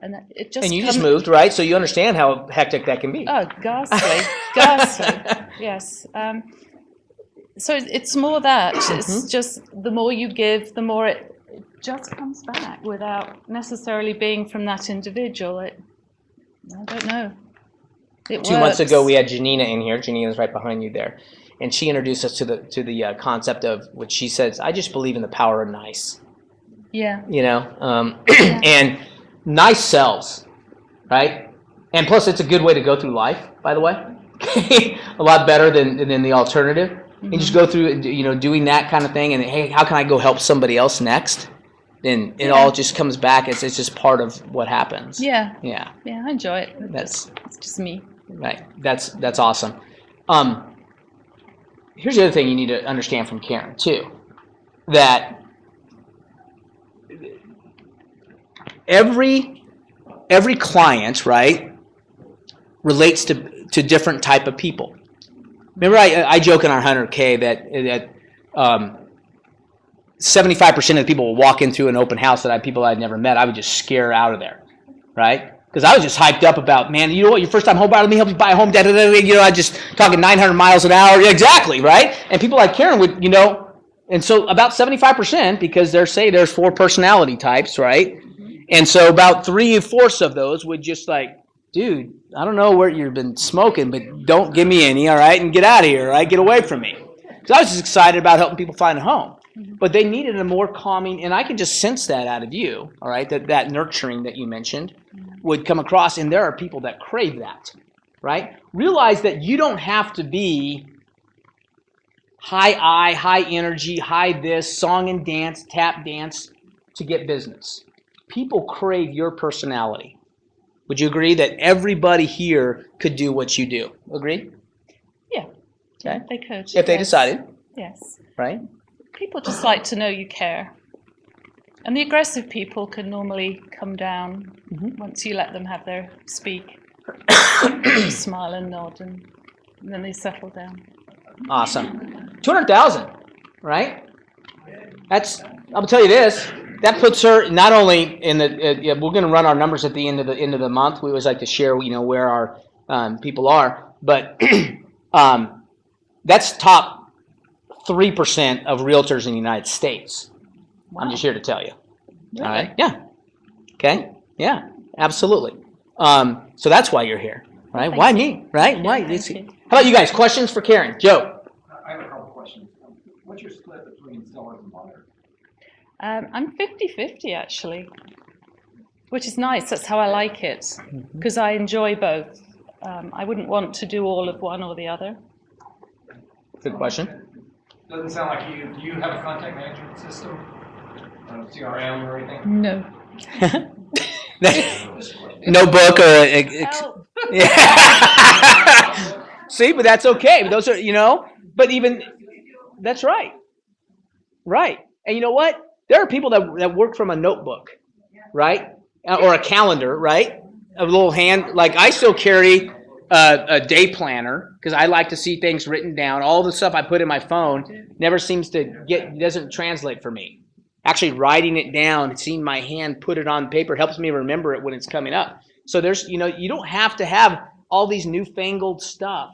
And you just moved, right? So you understand how hectic that can be. Oh, ghastly, ghastly. Yes. So it's more that. It's just the more you give, the more it just comes back without necessarily being from that individual. I don't know. 2 months ago, we had Janina in here. Janina's right behind you there. And she introduced us to the concept of what she says, I just believe in the power of nice. Yeah. You know, and nice sells, right? And plus, it's a good way to go through life, by the way. A lot better than the alternative. And just go through, you know, doing that kind of thing, and hey, how can I go help somebody else next? Then it all just comes back. It's just part of what happens. Yeah. Yeah. Yeah, I enjoy it. It's just me. Right. That's awesome. Here's the other thing you need to understand from Karen too, that every client, right, relates to different type of people. Remember, I joke in our 100K that 75% of the people will walk into an open house that people I'd never met, I would just scare out of there, right? Because I was just hyped up about, man, you know what, your first time home buyer, let me help you buy a home, you know, I just talking 900 miles an hour, exactly, right? And people like Karen would, you know, and so about 75%, because there's 4 personality types, right? And so about 3/4 of those would just like, dude, I don't know where you've been smoking, but don't give me any, all right, and get out of here, all right, get away from me. Because I was just excited about helping people find a home. But they needed a more calming, and I can just sense that out of you, all right, that nurturing that you mentioned would come across, and there are people that crave that, right? Realize that you don't have to be high energy, high this, song and dance, tap dance to get business. People crave your personality. Would you agree that everybody here could do what you do? Agree? Yeah. Okay. They could. If they decided. Yes. Right? People just like to know you care. And the aggressive people can normally come down once you let them have their speak. Smile and nod, and then they settle down. Awesome. 200,000, right? I'll tell you this, that puts her not only in the, we're going to run our numbers at the end of the month. We always like to share, you know, where our people are, but that's top 3% of realtors in the United States. Wow. I'm just here to tell you. Really? All right. Yeah. Okay. Yeah. Absolutely. So that's why you're here, right? Why me, right? Why? How about you guys? Questions for Karen? Joe. I have a couple questions. What's your split between sellers and buyers? I'm 50-50 actually, which is nice. That's how I like it, because I enjoy both. I wouldn't want to do all of one or the other. Good question. Doesn't sound like you. Do you have a contact management system? CRM or anything? No. No book or See, but that's okay. Those are, you know, but even that's right. Right. And you know what? There are people that work from a notebook, right? Or a calendar, right? A little hand, like I still carry a day planner because I like to see things written down. All the stuff I put in my phone never seems to doesn't translate for me. Actually writing it down, seeing my hand put it on paper helps me remember it when it's coming up. So there's, you know, you don't have to have all these newfangled stuff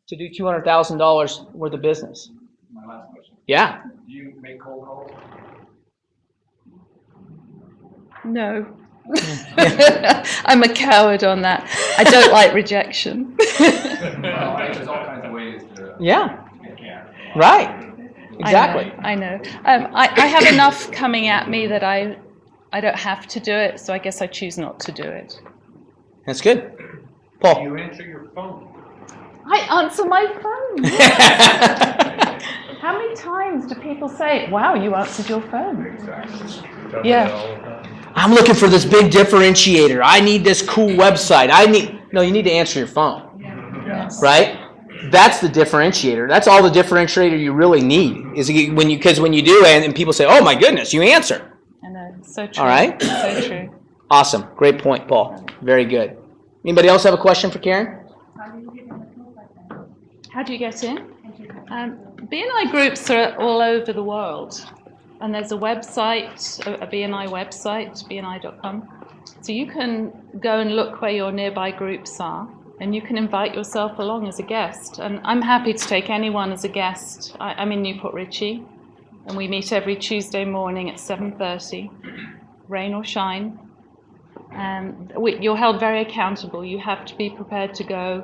to do $200,000 worth of business. My last question. Yeah. Do you make cold calls? No. I'm a coward on that. I don't like rejection. Well, there's all kinds of ways to. Yeah. Right. Exactly. I know. I have enough coming at me that I don't have to do it, so I guess I choose not to do it. That's good. Paul. Do you answer your phone? I answer my phone. Yes. How many times do people say, wow, you answered your phone? Exactly. Yeah. I'm looking for this big differentiator. I need this cool website. No, you need to answer your phone. Yes. Right? That's the differentiator. That's all the differentiator you really need is because when you do and people say, oh my goodness, you answer. I know. So true. All right? So true. Awesome. Great point, Paul. Very good. Anybody else have a question for Karen? How do you get in? BNI groups are all over the world. And there's a website, a BNI website, bni.com. So you can go and look where your nearby groups are, and you can invite yourself along as a guest. And I'm happy to take anyone as a guest. I'm in Newport Richey, and we meet every Tuesday morning at 7:30, rain or shine. You're held very accountable. You have to be prepared to go,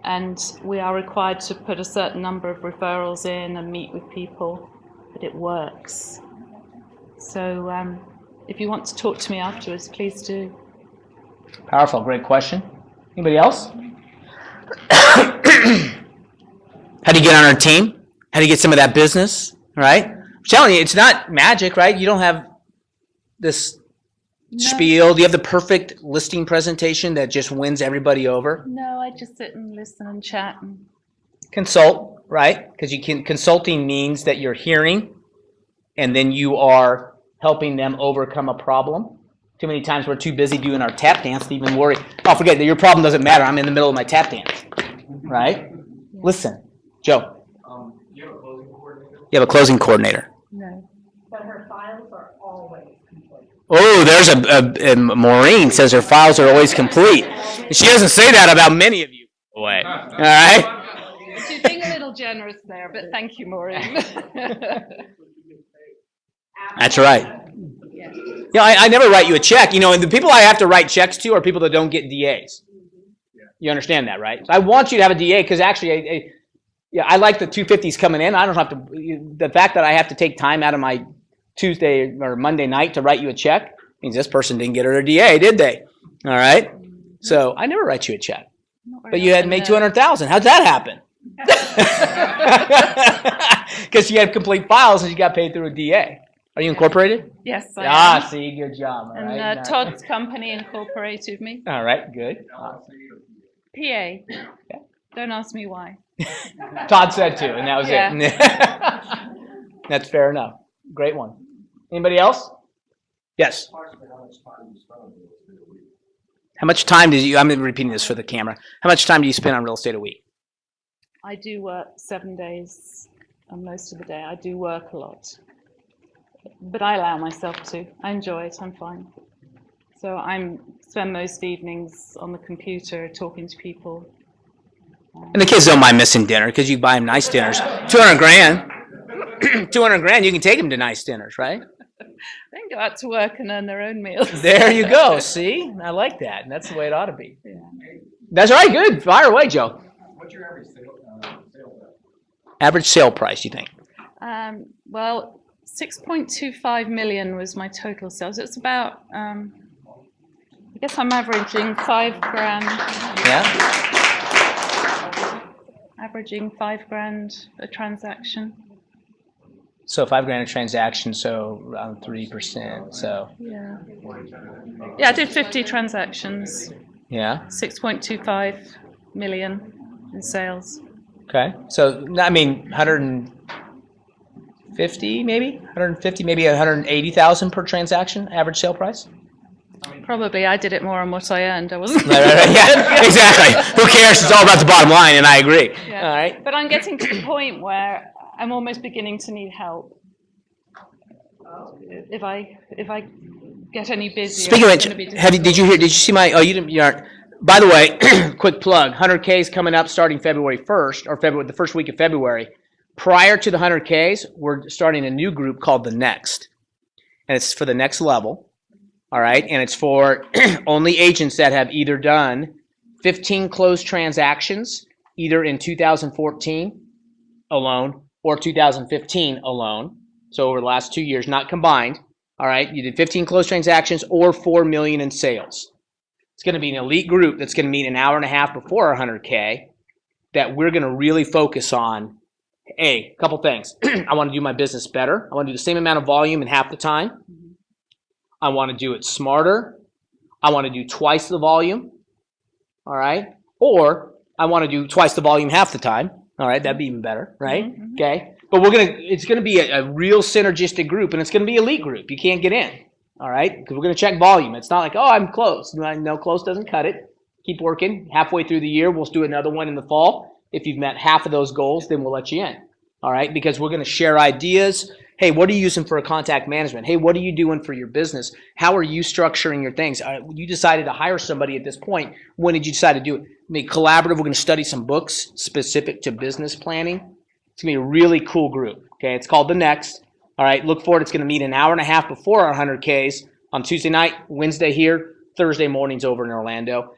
and we are required to put a certain number of referrals in and meet with people, but it works. So if you want to talk to me afterwards, please do. Powerful, great question. Anybody else? How do you get on our team? How do you get some of that business, right? I'm telling you, it's not magic, right? You don't have this spiel. Do you have the perfect listing presentation that just wins everybody over? No, I just sit and listen and chat. Consult, right? Because consulting means that you're hearing and then you are helping them overcome a problem. Too many times we're too busy doing our tap dance to even worry. Oh, forget that your problem doesn't matter. I'm in the middle of my tap dance, right? Listen, Joe. You have a closing coordinator. No. But her files are always complete. Oh, there's a Maureen says her files are always complete. She doesn't say that about many of you. Wait. All right? She's being a little generous there, but thank you, Maureen. That's right. Yeah, I never write you a check. You know, and the people I have to write checks to are people that don't get DAs. You understand that, right? So I want you to have a DA because actually, I like the 250s coming in. I don't have to. The fact that I have to take time out of my Tuesday or Monday night to write you a check means this person didn't get her a DA, did they? All right. So I never write you a check. But you had made $200,000. How'd that happen? Because you had complete files and you got paid through a DA. Are you incorporated? Yes, I am. See, good job. All And right. Todd's company incorporated me. All right, good. Awesome. PA. Don't ask me why. Todd said to, and that was it. That's fair enough. Great one. Anybody else? Yes. How much time did you? I'm repeating this for the camera. How much time do you spend on real estate a week? I do work 7 days, and most of the day I do work a lot. But I allow myself to. I enjoy it. I'm fine. So I spend most evenings on the computer talking to people. And the kids don't mind missing dinner because you buy them nice dinners. $200,000. $200,000. You can take them to nice dinners, right? They can go out to work and earn their own meals. There you go. See, I like that. And that's the way it ought to be. Yeah. That's right. Good. Fire away, Joe. What's your average sale price? Average sale price, you think? Well, 6.25 million was my total sales. It's about, I guess I'm averaging $5,000. Yeah. Averaging $5,000 a transaction. So $5,000 a transaction, so around 3%. So. Yeah. Yeah, I did 50 transactions. Yeah. 6.25 million in sales. Okay. So I mean, 150 maybe, 150 maybe 180,000 per transaction average sale price. Probably I did it more on what I earned. I wasn't. Right. Yeah, exactly. Who cares? It's all about the bottom line, and I agree. Yeah. All right. But I'm getting to the point where I'm almost beginning to need help. If I get any busier. Speaking of which, did you see my? Oh, you aren't. By the way, quick plug: 100Ks coming up starting February 1st, or the first week of February. Prior to the 100Ks, we're starting a new group called the Next, and it's for the next level. All right, and it's for only agents that have either done 15 closed transactions, either in 2014 alone or 2015 alone. So over the last 2 years, not combined. All right, you did 15 closed transactions or $4 million in sales. It's going to be an elite group that's going to meet an hour and a half before our 100K that we're going to really focus on. A couple things. I want to do my business better. I want to do the same amount of volume in half the time. I want to do it smarter. I want to do twice the volume. All right. Or I want to do twice the volume half the time. All right. That'd be even better. Right. Mm-hmm. Okay. But it's going to be a real synergistic group, and it's going to be an elite group. You can't get in. All right. Because we're going to check volume. It's not like, oh, I'm close. No, close doesn't cut it. Keep working. Halfway through the year, we'll do another one in the fall. If you've met half of those goals, then we'll let you in. All right. Because we're going to share ideas. Hey, what are you using for a contact management? Hey, what are you doing for your business? How are you structuring your things? You decided to hire somebody at this point. When did you decide to do it? Make collaborative. We're going to study some books specific to business planning. It's going to be a really cool group. Okay, it's called The Next. All right, look for it. It's going to meet an hour and a half before our 100Ks on Tuesday night, Wednesday here, Thursday mornings over in Orlando,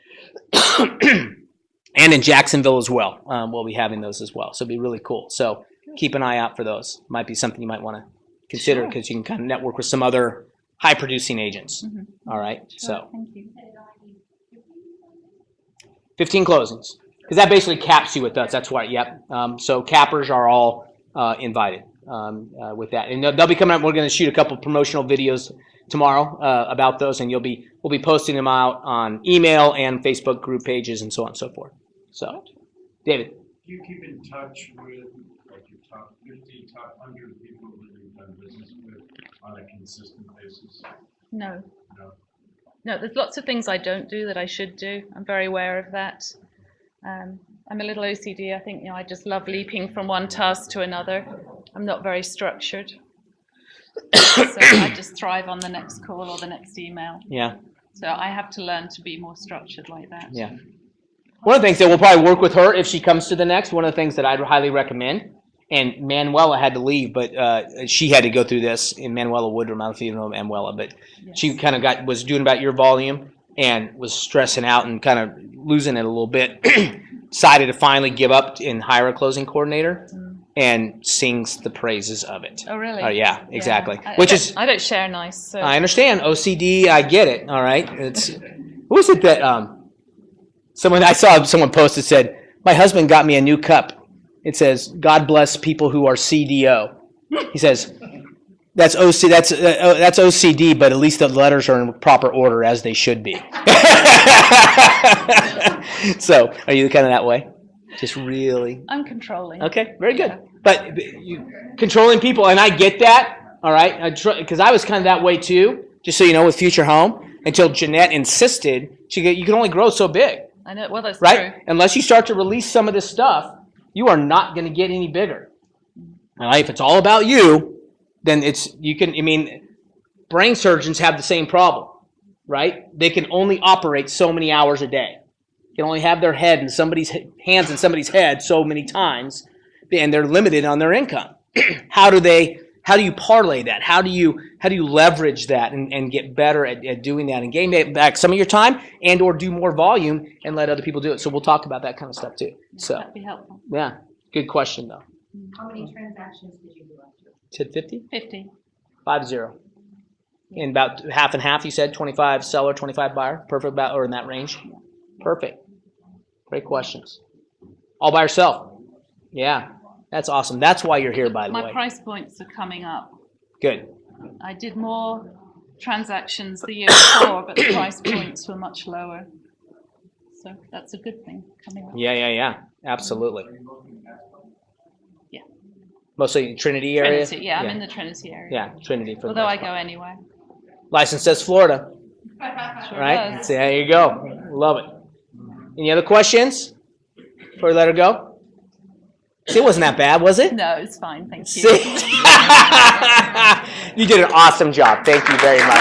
and in Jacksonville as well. We'll be having those as well. So it'll be really cool. So keep an eye out for those. Might be something you might want to consider because you can kind of network with some other high producing agents. Mm-hmm. All right, Sure, so thank you. 15 closings, because that basically caps you with us. That's why. Yep. So cappers are all invited with that, and they'll be coming up. We're going to shoot a couple promotional videos tomorrow about those, and we'll be posting them out on email and Facebook group pages and so on and so forth. So, David. Do you keep in touch with like your top 50, top 100 people that you've done business with on a consistent basis? No. No. No, there's lots of things I don't do that I should do. I'm very aware of that. I'm a little OCD. I think, I just love leaping from one task to another. I'm not very structured. So I just thrive on the next call or the next email. Yeah. So I have to learn to be more structured like that. Yeah. One of the things that we'll probably work with her if she comes to the next, one of the things that I'd highly recommend, and Manuela had to leave, but she had to go through this in Manuela Woodrum. I don't know if you know Manuela, but Yes. she kind of was doing about your volume and was stressing out and kind of losing it a little bit. Decided to finally give up and hire a closing coordinator, and sings the praises of it. Oh, really? Yeah, exactly. I don't share nice. So. I understand OCD. I get it. All right. It's who was it that I saw someone posted said my husband got me a new cup. It says God bless people who are CDO. He says that's OCD, but at least the letters are in proper order as they should be. So, are you kind of that way? Just really? I'm controlling. Okay, very good. Yeah. But you controlling people, and I get that. All right, because I was kind of that way too. Just so you know, with Future Home, until Jeanette insisted, you can only grow so big. I know. Well, that's right? True. Unless you start to release some of this stuff, you are not going to get any bigger. All right? If it's all about you, then brain surgeons have the same problem, right? They can only operate so many hours a day. They can only have their head in somebody's hands in somebody's head so many times, and they're limited on their income. How do you parlay that? How do you leverage that and get better at doing that and gain back some of your time and or do more volume and let other people do it? So we'll talk about that kind of stuff too. So that'd be helpful. Yeah, good question though. How many transactions did you do last year? Said 50? 50. 50. And about half and half, you said 25 seller, 25 buyer. Perfect, or in that range. Perfect. Great questions. All by yourself. Yeah. That's awesome. That's why you're here, by the way. My price points are coming up. Good. I did more transactions the year before, but the price points were much lower. So that's a good thing coming up. Yeah. Absolutely. Yeah. Mostly Trinity area? Trinity, yeah, I'm in the Trinity area. Yeah, Trinity. Although I go anywhere. License says Florida. Sure right? does. So there you go. Love it. Any other questions before we let her go? See, it wasn't that bad, was it? No, it's fine. Thank you. See? You did an awesome job. Thank you very much.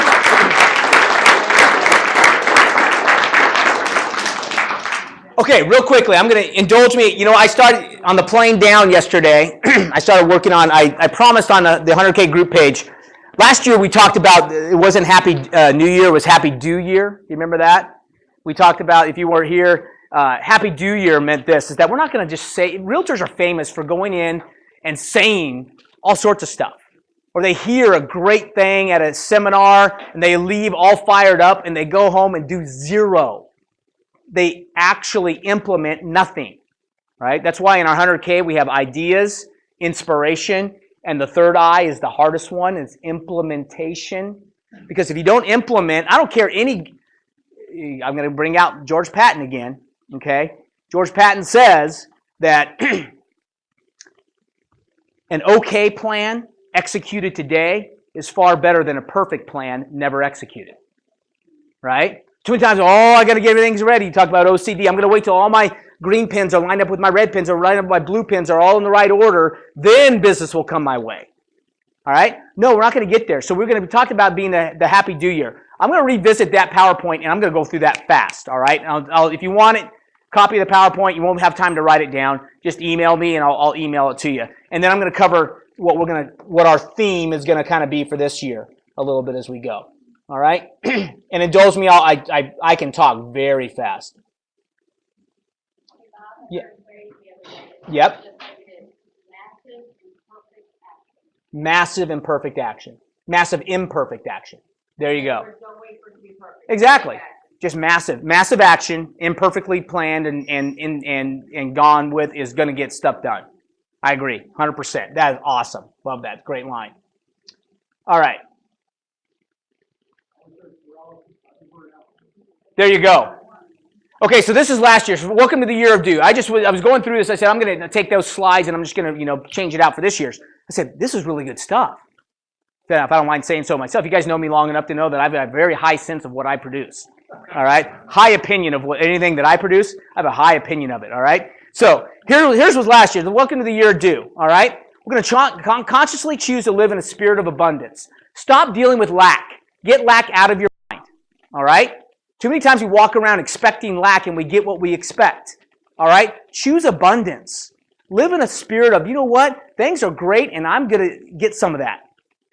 Okay, real quickly, I'm going to indulge me. I started on the plane down yesterday. I started working on, I promised on the 100K group page. Last year we talked about, it wasn't Happy New Year, it was Happy Do Year. You remember that? We talked about, if you weren't here, Happy Do Year meant this, is that we're not going to just say, realtors are famous for going in and saying all sorts of stuff. Or they hear a great thing at a seminar and they leave all fired up and they go home and do zero. They actually implement nothing, right? That's why in our 100K we have ideas, inspiration, and the third I is the hardest one, is implementation. Because if you don't implement, I don't care I'm going to bring out George Patton again, okay? George Patton says that an okay plan executed today is far better than a perfect plan never executed, right? Too many times, I got to get everything ready. You talk about OCD. I'm going to wait till all my green pins are lined up with my red pins or lined up with my blue pins are all in the right order. Then business will come my way. All right? No, we're not going to get there. So we're going to talk about being the Happy Do Year. I'm going to revisit that PowerPoint, and I'm going to go through that fast. All right? If you want it, copy the PowerPoint. You won't have time to write it down. Just email me, and I'll email it to you. And then I'm going to cover what our theme is going to kind of be for this year a little bit as we go. All right? And indulge me, I can talk very fast. Yeah. Yep. Massive imperfect action. Massive imperfect action. There you go. Exactly. Just massive action, imperfectly planned and gone with is going to get stuff done. I agree, 100%. That is awesome. Love that. Great line. All right. There you go. Okay, so this is last year. So welcome to the year of do. I was going through this. I said I'm going to take those slides and I'm just going to change it out for this year's. I said this is really good stuff. If I don't mind saying so myself, you guys know me long enough to know that I have a very high sense of what I produce. All right, high opinion of anything that I produce. I have a high opinion of it. All right. So here's what's last year. The welcome to the year of do. All right. We're going to consciously choose to live in a spirit of abundance. Stop dealing with lack. Get lack out of your mind. All right. Too many times we walk around expecting lack and we get what we expect. All right? Choose abundance. Live in a spirit of, you know what? Things are great and I'm going to get some of that.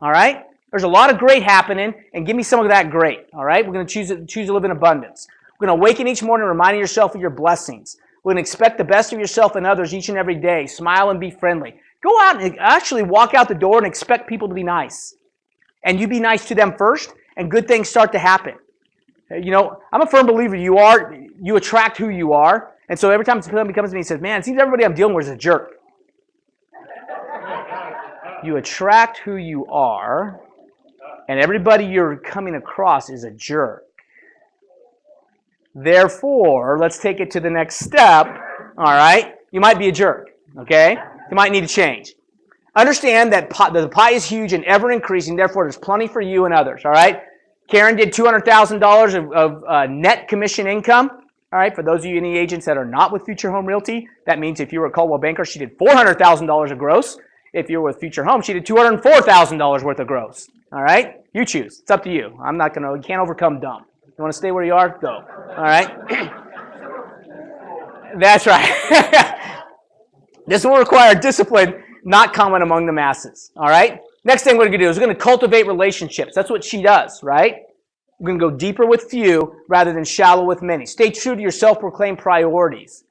All right? There's a lot of great happening and give me some of that great. All right? We're going to choose to live in abundance. We're going to awaken each morning reminding yourself of your blessings. We're going to expect the best of yourself and others each and every day. Smile and be friendly. Go out and actually walk out the door and expect people to be nice. And you be nice to them first and good things start to happen. You know, I'm a firm believer you attract who you are. And so every time somebody comes to me and says, man, it seems everybody I'm dealing with is a jerk. You attract who you are, and everybody you're coming across is a jerk. Therefore, let's take it to the next step, all right? You might be a jerk, okay? You might need to change. Understand that the pie is huge and ever increasing, therefore there's plenty for you and others, all right? Karen did $200,000 of net commission income. All right, for those of you any agents that are not with Future Home Realty, that means if you were a Coldwell Banker, she did $400,000 of gross. If you're with Future Home, she did $204,000 worth of gross. All right, you choose. It's up to you. I'm not gonna. You can't overcome dumb. You want to stay where you are? Go. All right. That's right. This will require discipline, not common among the masses. All right. Next thing we're going to do is we're going to cultivate relationships. That's what she does, right? We're going to go deeper with few rather than shallow with many. Stay true to your self-proclaimed priorities.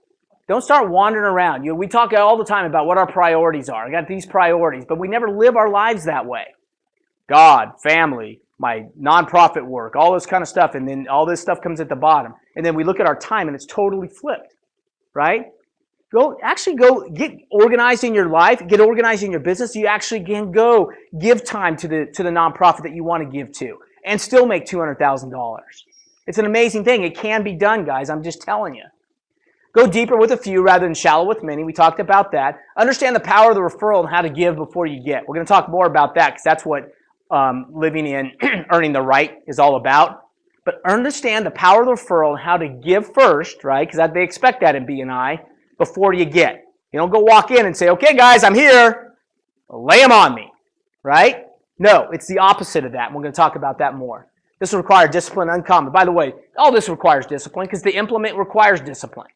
Don't start wandering around. We talk all the time about what our priorities are. I got these priorities, but we never live our lives that way. God, family, my nonprofit work, all this kind of stuff, and then all this stuff comes at the bottom. And then we look at our time and it's totally flipped, right? Go get organized in your life, get organized in your business. You actually can go give time to the nonprofit that you want to give to and still make $200,000. It's an amazing thing. It can be done, guys. I'm just telling you. Go deeper with a few rather than shallow with many. We talked about that. Understand the power of the referral and how to give before you get. We're going to talk more about that because that's what living in earning the right is all about. But understand the power of the referral and how to give first, right? Because they expect that in B&I. Before you get. You don't go walk in and say, okay, guys, I'm here. Lay them on me, right? No, it's the opposite of that. We're going to talk about that more. This will require discipline uncommon. By the way, all this requires discipline because the implement requires discipline.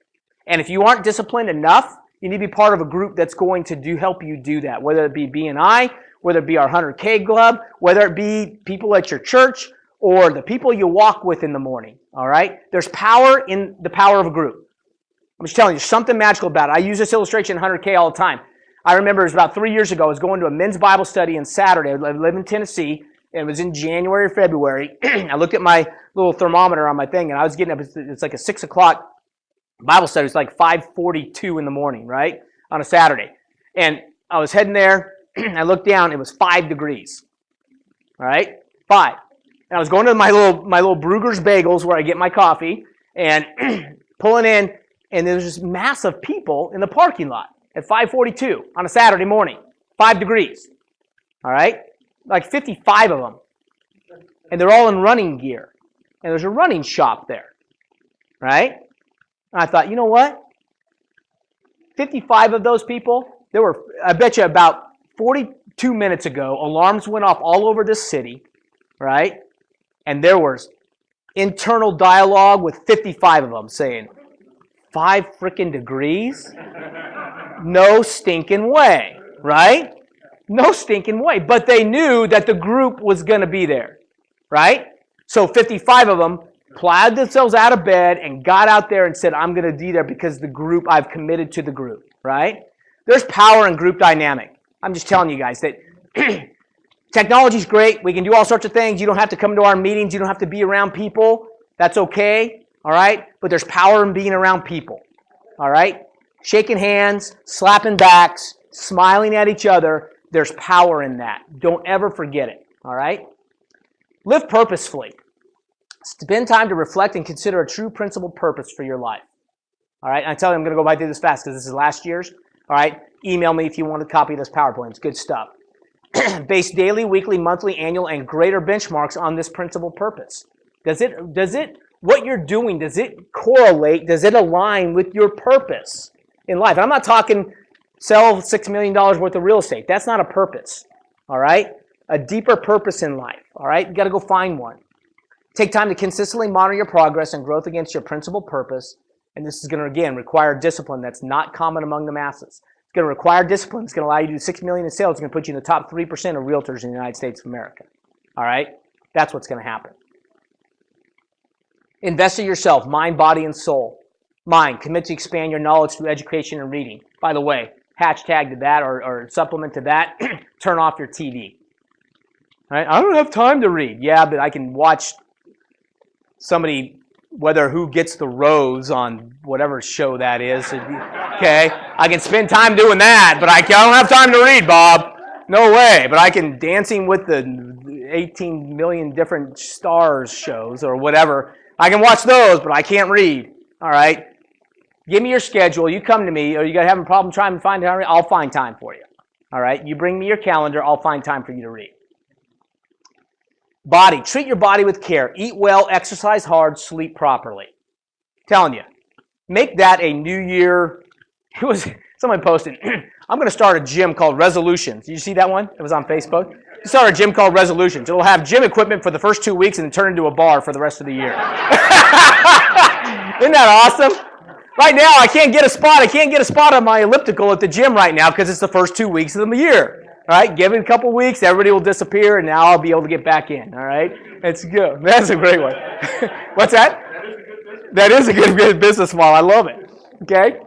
And if you aren't disciplined enough, you need to be part of a group that's going to help you do that, whether it be B&I, whether it be our 100K club, whether it be people at your church, or the people you walk with in the morning, all right? There's power in the power of a group. I'm just telling you, something magical about it. I use this illustration in 100K all the time. I remember it was about 3 years ago. I was going to a men's Bible study on Saturday. I live in Tennessee, and it was in January or February. I looked at my little thermometer on my thing, and I was getting up. It's like a 6 o'clock Bible study. It's like 5:42 in the morning, right, on a Saturday. And I was heading there. I looked down. It was 5 degrees, all right, 5. And I was going to my little Bruegger's Bagels where I get my coffee and pulling in. And there's this mass of people in the parking lot at 5:42 on a Saturday morning, 5 degrees, all right? Like 55 of them. And they're all in running gear. And there's a running shop there, right? And I thought, you know what? 55 of those people, I bet you about 42 minutes ago, alarms went off all over this city, right? And there was internal dialogue with 55 of them saying, 5 freaking degrees? No stinking way, right? No stinking way. But they knew that the group was going to be there, right? So 55 of them plowed themselves out of bed and got out there and said, I'm going to be there because the group, I've committed to the group, right? There's power in group dynamic. I'm just telling you guys that Technology's great. We can do all sorts of things. You don't have to come to our meetings. You don't have to be around people. That's okay, all right? But there's power in being around people, all right? Shaking hands, slapping backs, smiling at each other. There's power in that. Don't ever forget it, all right? Live purposefully. Spend time to reflect and consider a true principled purpose for your life. All right, and I tell you, I'm going to go right through this fast because this is last year's. All right, email me if you want a copy of this PowerPoint. It's good stuff. Base daily, weekly, monthly, annual, and greater benchmarks on this principled purpose. What you're doing, does it correlate, does it align with your purpose in life? I'm not talking sell $6 million worth of real estate. That's not a purpose, all right? A deeper purpose in life, all right? You got to go find one. Take time to consistently monitor your progress and growth against your principal purpose. And this is going to, again, require discipline that's not common among the masses. It's going to require discipline. It's going to allow you to do $6 million in sales. It's going to put you in the top 3% of realtors in the United States of America. All right? That's what's going to happen. Invest in yourself, mind, body, and soul. Mind, commit to expand your knowledge through education and reading. By the way, hashtag to that or supplement to that, turn off your TV. All right? I don't have time to read. Yeah, but I can watch somebody, whether who gets the rose on whatever show that is. Okay? I can spend time doing that, but I don't have time to read, Bob. No way. But I can Dancing with the 18 million different stars shows or whatever. I can watch those, but I can't read. All right? Give me your schedule. You come to me, or you got having a problem trying to find time, I'll find time for you. All right? You bring me your calendar, I'll find time for you to read. Body. Treat your body with care. Eat well, exercise hard, sleep properly. Telling you. Make that a New Year. It was someone posted, I'm going to start a gym called Resolutions. Did you see that one? It was on Facebook. Start a gym called Resolutions. It'll have gym equipment for the first 2 weeks and then turn into a bar for the rest of the year. Isn't that awesome? Right now, I can't get a spot. I can't get a spot on my elliptical at the gym right now because it's the first 2 weeks of the year. All right, give it a couple weeks, everybody will disappear, and now I'll be able to get back in. All right, it's good. That's a great one. What's that? That is a good business model. I love it. Okay.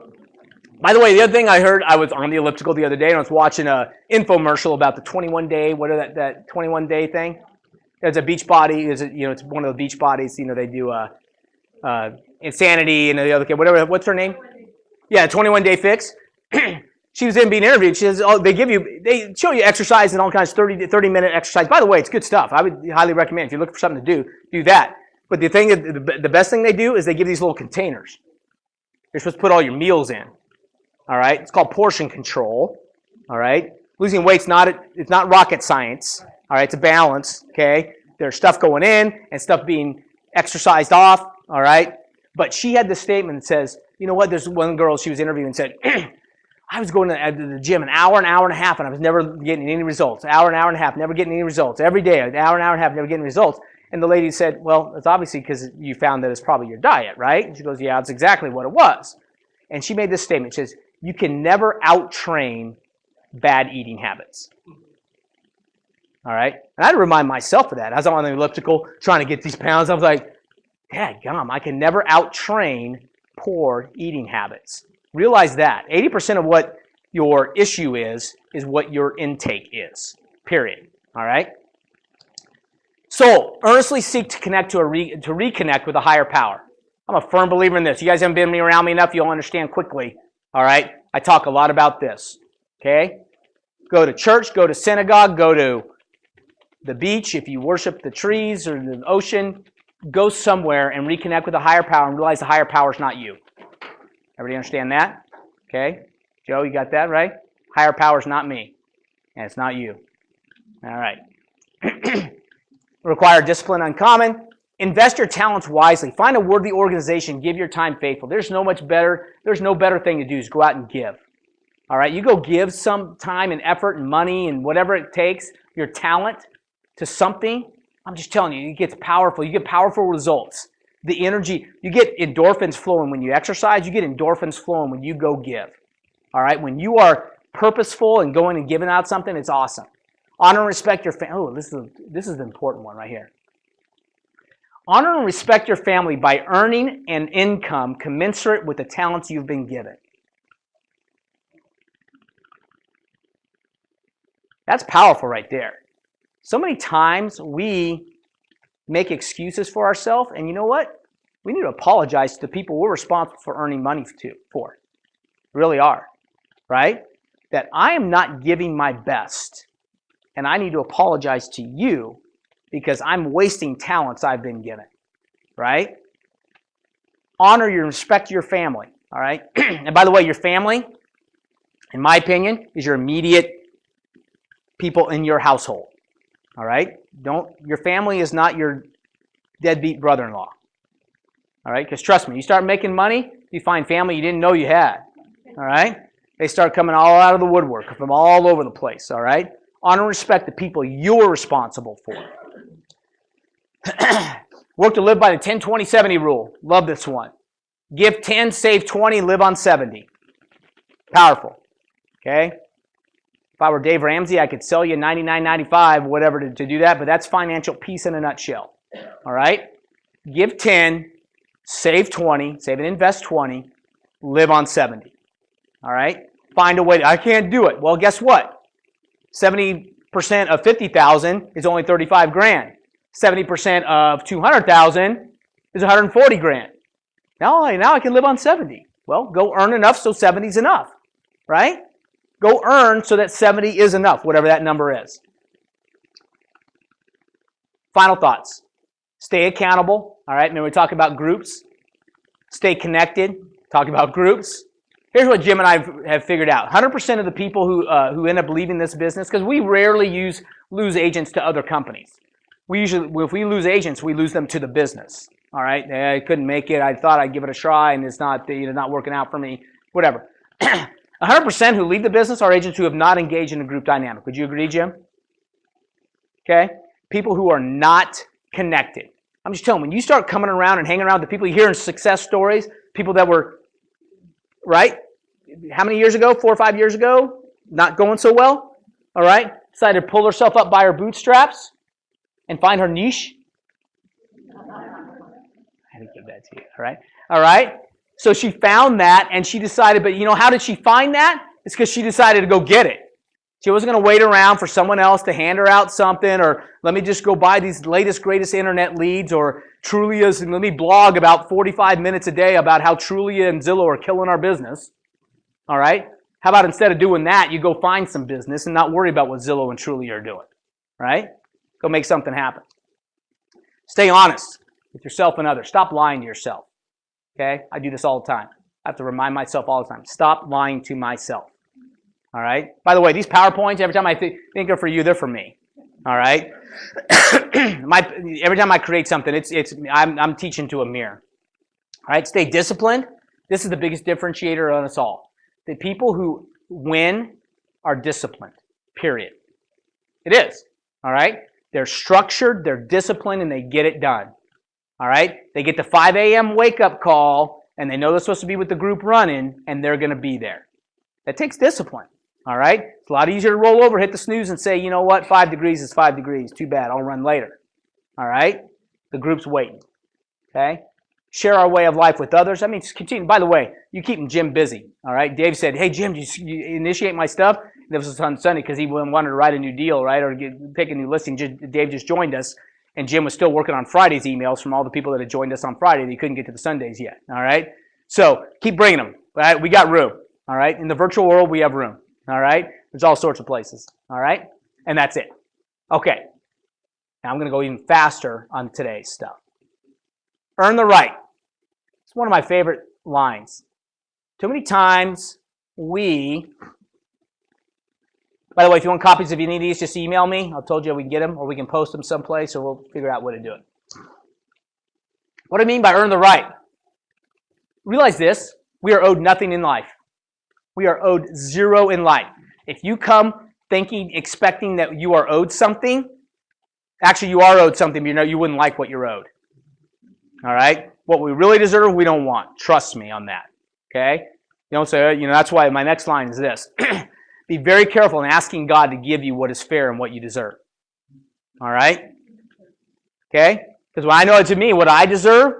By the way, the other thing I heard, I was on the elliptical the other day, and I was watching an infomercial about the 21-day, what are that 21-day thing? It's a beach body. It's one of the beach bodies. They do Insanity and the other kid, whatever. What's her name? Yeah, 21-day fix. She was being interviewed. She says, they show you exercise and all kinds of 30-minute exercise. By the way, it's good stuff. I would highly recommend if you're looking for something to do that. But the best thing they do is they give these little containers. You're supposed to put all your meals in. All right, it's called portion control. All right, losing weight's it's not rocket science. All right, it's a balance. Okay, there's stuff going in and stuff being exercised off. All right, but she had this statement that says, you know what? There's one girl she was interviewing and said, I was going to the gym an hour and a half, and I was never getting any results. An hour and a half, never getting any results. Every day, an hour and a half, never getting results. And the lady said, well, it's obviously because you found that it's probably your diet, right? And she goes, yeah, that's exactly what it was. And she made this statement. She says, you can never out-train bad eating habits. All right? And I had to remind myself of that. As I'm on the elliptical trying to get these pounds, I was like, dadgum, I can never out-train poor eating habits. Realize that. 80% of what your issue is what your intake is. Period. All right? Soul. Earnestly seek to connect to reconnect with a higher power. I'm a firm believer in this. You guys haven't been around me enough, you'll understand quickly. All right? I talk a lot about this. Okay? Go to church, go to synagogue, go to the beach. If you worship the trees or the ocean, go somewhere and reconnect with a higher power and realize the higher power is not you. Everybody understand that? Okay? Joe, you got that right? Higher power is not me. And it's not you. All right. Require discipline uncommon. Invest your talents wisely. Find a worthy organization. Give your time faithful. There's no better thing to do is go out and give. All right? You go give some time and effort and money and whatever it takes, your talent, to something. I'm just telling you, it gets powerful. You get powerful results. The energy, you get endorphins flowing when you exercise. You get endorphins flowing when you go give. All right? When you are purposeful and going and giving out something, it's awesome. Honor and respect your family. Oh, this is the important one right here. Honor and respect your family by earning an income commensurate with the talents you've been given. That's powerful right there. So many times we make excuses for ourselves, and you know what? We need to apologize to the people we're responsible for earning money for. Really are, right? That I am not giving my best, and I need to apologize to you because I'm wasting talents I've been given, right? Honor and respect your family, all right? And by the way, your family, in my opinion, is your immediate people in your household, all right? Your family is not your deadbeat brother-in-law, all right? Because trust me, you start making money, you find family you didn't know you had, all right? They start coming all out of the woodwork from all over the place, all right? Honor and respect the people you're responsible for. Work to live by the 10-20-70 rule. Love this one. Give 10, save 20, live on 70. Powerful. Okay? If I were Dave Ramsey, I could sell you $99.95, whatever, to do that, but that's financial peace in a nutshell. All right? Give 10, save 20, save and invest 20, live on 70. All right? Find a way. I can't do it. Well, guess what? 70% of 50,000 is only 35 grand. 70% of 200,000 is 140 grand. Now I can live on 70. Well, go earn enough so 70 is enough, right? Go earn so that 70 is enough, whatever that number is. Final thoughts. Stay accountable, all right? Remember we talked about groups. Stay connected, talk about groups. Here's what Jim and I have figured out. 100% of the people who end up leaving this business, because we rarely lose agents to other companies. If we lose agents, we lose them to the business. All right, I couldn't make it. I thought I'd give it a try, and it's not working out for me. Whatever. 100% who leave the business are agents who have not engaged in a group dynamic. Would you agree, Jim? Okay, people who are not connected. I'm just telling you, when you start coming around and hanging around with the people you hear in success stories, people that were right, how many years ago? 4 or 5 years ago, not going so well. All right, decided to pull herself up by her bootstraps and find her niche. I had to give that to you, all right? All right? So she found that, and she decided, but how did she find that? It's because she decided to go get it. She wasn't going to wait around for someone else to hand her out something, or let me just go buy these latest, greatest internet leads, or Trulia's, and let me blog about 45 minutes a day about how Trulia and Zillow are killing our business. All right? How about instead of doing that, you go find some business and not worry about what Zillow and Trulia are doing, right? Go make something happen. Stay honest with yourself and others. Stop lying to yourself. Okay? I do this all the time. I have to remind myself all the time. Stop lying to myself. All right? By the way, these PowerPoints, every time I think they're for you, they're for me. All right? Every time I create something, I'm teaching to a mirror. All right? Stay disciplined. This is the biggest differentiator on us all. The people who win are disciplined. Period. It is. All right? They're structured, they're disciplined, and they get it done. All right? They get the 5 a.m. wake-up call, and they know they're supposed to be with the group running, and they're going to be there. That takes discipline. All right? It's a lot easier to roll over, hit the snooze, and say, you know what, 5 degrees is 5 degrees. Too bad, I'll run later. All right? The group's waiting. Okay? Share our way of life with others. I mean, just continue. By the way, you keep Jim busy. All right? Dave said, hey, Jim, do you initiate my stuff? This was on Sunday because he wanted to write a new deal, right, or pick a new listing. Dave just joined us, and Jim was still working on Friday's emails from all the people that had joined us on Friday. He couldn't get to the Sundays yet, all right? So keep bringing them. Right? We got room, all right? In the virtual world, we have room, all right? There's all sorts of places, all right? And that's it. Okay. Now I'm going to go even faster on today's stuff. Earn the right. It's one of my favorite lines. Too many times by the way, if you want copies, if you need these, just email me. I told you we can get them, or we can post them someplace, or we'll figure out what to do it. What do I mean by earn the right? Realize this. We are owed nothing in life. We are owed zero in life. If you come expecting that you are owed something, actually you are owed something, but you wouldn't like what you're owed. All right? What we really deserve, we don't want. Trust me on that. Okay? So that's why my next line is this. Be very careful in asking God to give you what is fair and what you deserve. All right? Okay? Because when I know to me what I deserve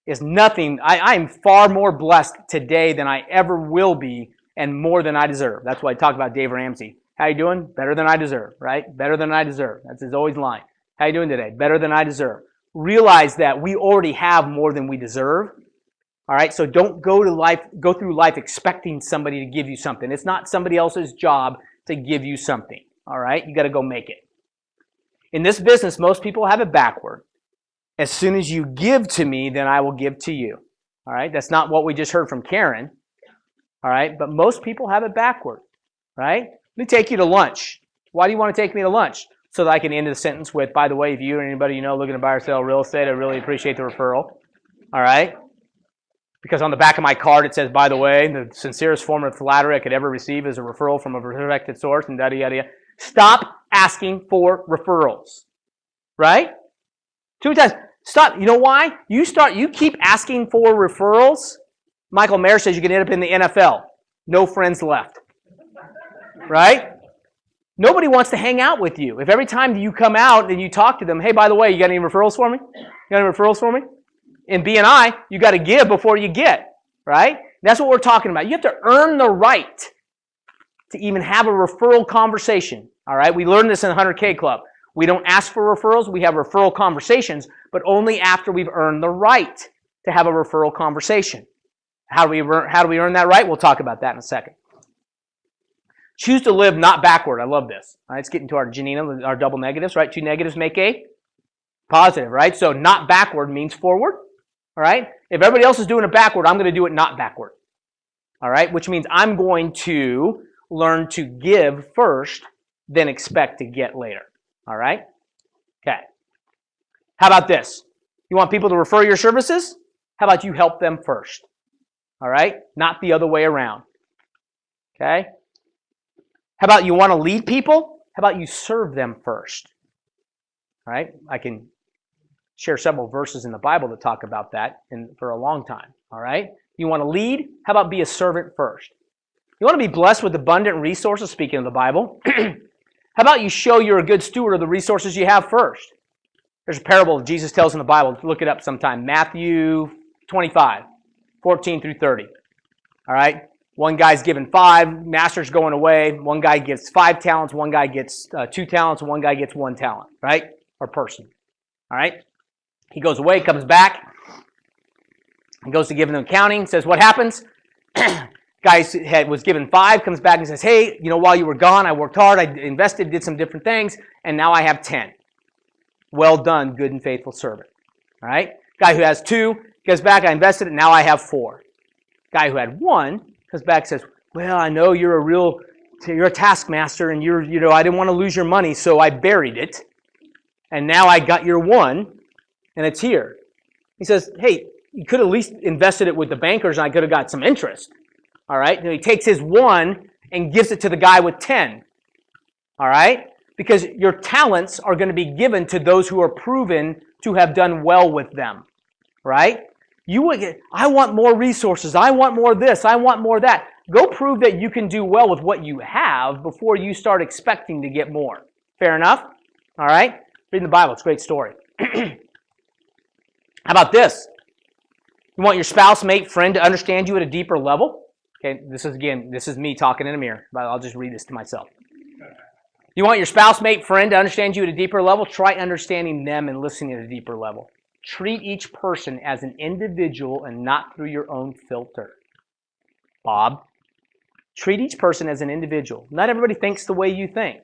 is nothing. I am far more blessed today than I ever will be and more than I deserve. That's why I talk about Dave Ramsey. How you doing? Better than I deserve, right? Better than I deserve. That's his always line. How you doing today? Better than I deserve. Realize that we already have more than we deserve. All right, so don't go through life expecting somebody to give you something. It's not somebody else's job to give you something. All right, you got to go make it. In this business, most people have it backward. As soon as you give to me, then I will give to you. All right, that's not what we just heard from Karen. All right, but most people have it backward. Right? Let me take you to lunch. Why do you want to take me to lunch? So that I can end the sentence with, by the way, if you or anybody you know looking to buy or sell real estate, I really appreciate the referral. All right? Because on the back of my card it says, by the way, the sincerest form of flattery I could ever receive is a referral from a respected source and yada, yada, yada. Stop asking for referrals. Right? Too many times. Stop. You know why? You keep asking for referrals. Michael Mayer says you can end up in the NFL. No friends left. Right? Nobody wants to hang out with you. If every time you come out and you talk to them, hey, by the way, you got any referrals for me? You got any referrals for me? In B&I, you got to give before you get, right? That's what we're talking about. You have to earn the right to even have a referral conversation, all right? We learned this in the 100K Club. We don't ask for referrals. We have referral conversations, but only after we've earned the right to have a referral conversation. How do we earn that right? We'll talk about that in a second. Choose to live not backward. I love this. All right, let's get into our Janina, our double negatives, right? Two negatives make a positive, right? So not backward means forward, all right? If everybody else is doing it backward, I'm going to do it not backward, all right? Which means I'm going to learn to give first, then expect to get later, all right? Okay. How about this? You want people to refer your services? How about you help them first, all right? Not the other way around, okay? How about you want to lead people? How about you serve them first? All right? I can share several verses in the Bible that talk about that for a long time. All right? You want to lead? How about be a servant first? You want to be blessed with abundant resources, speaking of the Bible? How about you show you're a good steward of the resources you have first? There's a parable Jesus tells in the Bible. Look it up sometime. Matthew 25, 14 through 30. All right? One guy's given 5, master's going away. One guy gets 5 talents, one guy gets 2 talents, and one guy gets 1 talent, right? Or person. All right? He goes away, comes back. He goes to give an accounting, says, what happens? Guy was given 5, comes back and says, hey, you know, while you were gone, I worked hard, I invested, did some different things, and now I have 10. Well done, good and faithful servant. All right? Guy who has 2 goes back, I invested it, now I have 4. Guy who had 1 comes back and says, well, I know you're a taskmaster and I didn't want to lose your money, so I buried it. And now I got your 1 and it's here. He says, hey, you could at least invested it with the bankers and I could have got some interest. All right. And he takes his 1 and gives it to the guy with 10. All right. Because your talents are going to be given to those who are proven to have done well with them. Right? I want more resources. I want more this. I want more that. Go prove that you can do well with what you have before you start expecting to get more. Fair enough? All right? Reading the Bible. It's a great story. How about this? You want your spouse, mate, friend to understand you at a deeper level? Okay, this is me talking in a mirror, but I'll just read this to myself. You want your spouse, mate, friend to understand you at a deeper level? Try understanding them and listening at a deeper level. Treat each person as an individual and not through your own filter. Bob, treat each person as an individual. Not everybody thinks the way you think.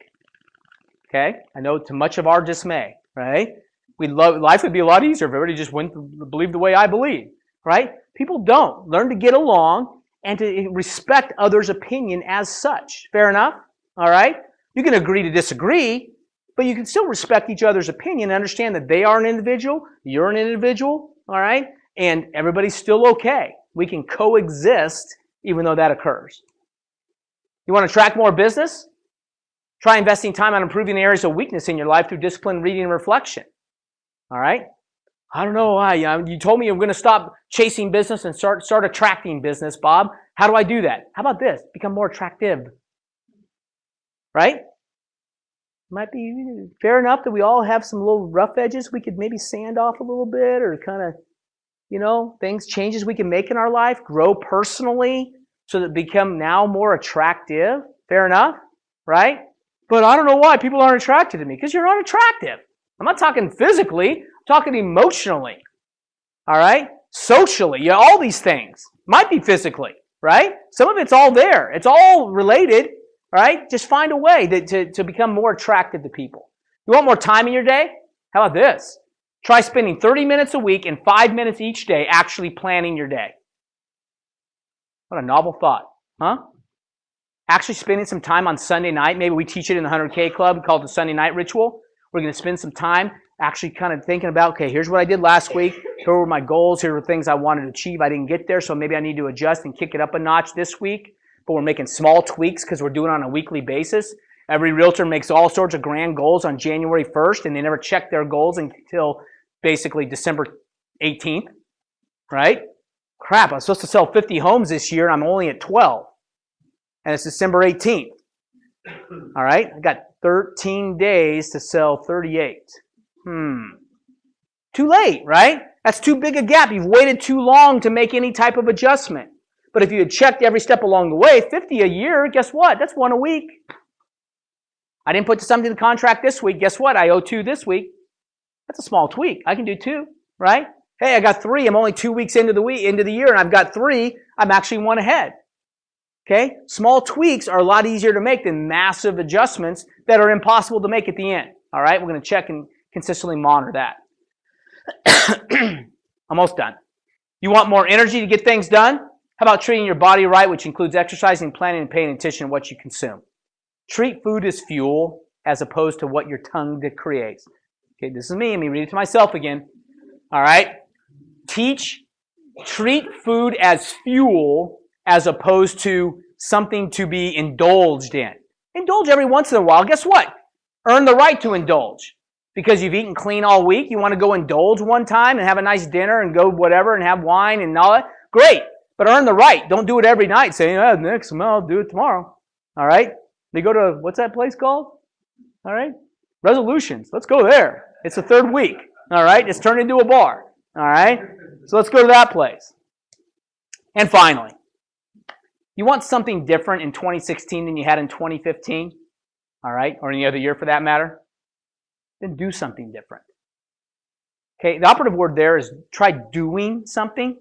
Okay? I know to much of our dismay, right? Life would be a lot easier if everybody just believed the way I believe, right? People don't. Learn to get along and to respect others' opinion as such. Fair enough? All right? You can agree to disagree, but you can still respect each other's opinion and understand that they are an individual, you're an individual, all right? And everybody's still okay. We can coexist even though that occurs. You want to attract more business? Try investing time on improving the areas of weakness in your life through discipline, reading, and reflection. All right? I don't know why. You told me I'm going to stop chasing business and start attracting business, Bob. How do I do that? How about this? Become more attractive. Right? Might be fair enough that we all have some little rough edges we could maybe sand off a little bit, or kind of, changes we can make in our life, grow personally so that become now more attractive. Fair enough? right? But I don't know why people aren't attracted to me. Because you're unattractive. I'm not talking physically. I'm talking emotionally. All right? Socially. Yeah, all these things. Might be physically, right? Some of it's all there. It's all related, right? Just find a way to become more attractive to people. You want more time in your day? How about this? Try spending 30 minutes a week and 5 minutes each day actually planning your day. What a novel thought, huh? Actually spending some time on Sunday night. Maybe we teach it in the 100K Club called the Sunday Night Ritual. We're going to spend some time actually kind of thinking about, okay, here's what I did last week. Here were my goals. Here were things I wanted to achieve. I didn't get there, so maybe I need to adjust and kick it up a notch this week. But we're making small tweaks because we're doing it on a weekly basis. Every realtor makes all sorts of grand goals on January 1st, and they never check their goals until basically December 18th, right? Crap, I'm supposed to sell 50 homes this year, and I'm only at 12. And it's December 18th. All right? I got 13 days to sell 38. Too late, right? That's too big a gap. You've waited too long to make any type of adjustment. But if you had checked every step along the way, 50 a year, guess what? That's 1 a week. I didn't put something in the contract this week. Guess what? I owe 2 this week. That's a small tweak. I can do 2, right? Hey, I got 3. I'm only 2 weeks into the year, and I've got 3. I'm actually 1 ahead. Okay? Small tweaks are a lot easier to make than massive adjustments that are impossible to make at the end. All right? We're going to check and consistently monitor that. Almost done. You want more energy to get things done? How about treating your body right, which includes exercising, planning, and paying attention to what you consume? Treat food as fuel as opposed to what your tongue creates. Okay, this is me. Let me read it to myself again. All right? Treat food as fuel as opposed to something to be indulged in. Indulge every once in a while. Guess what? Earn the right to indulge. Because you've eaten clean all week, you want to go indulge one time and have a nice dinner and go whatever and have wine and all that. Great. But earn the right. Don't do it every night. Say, next month, I'll do it tomorrow. All right? They go to, what's that place called? All right? Resolutions. Let's go there. It's the 3rd week. All right? It's turned into a bar. All right? So let's go to that place. And finally, you want something different in 2016 than you had in 2015? All right? Or any other year for that matter? Then do something different. Okay? The operative word there is try doing something,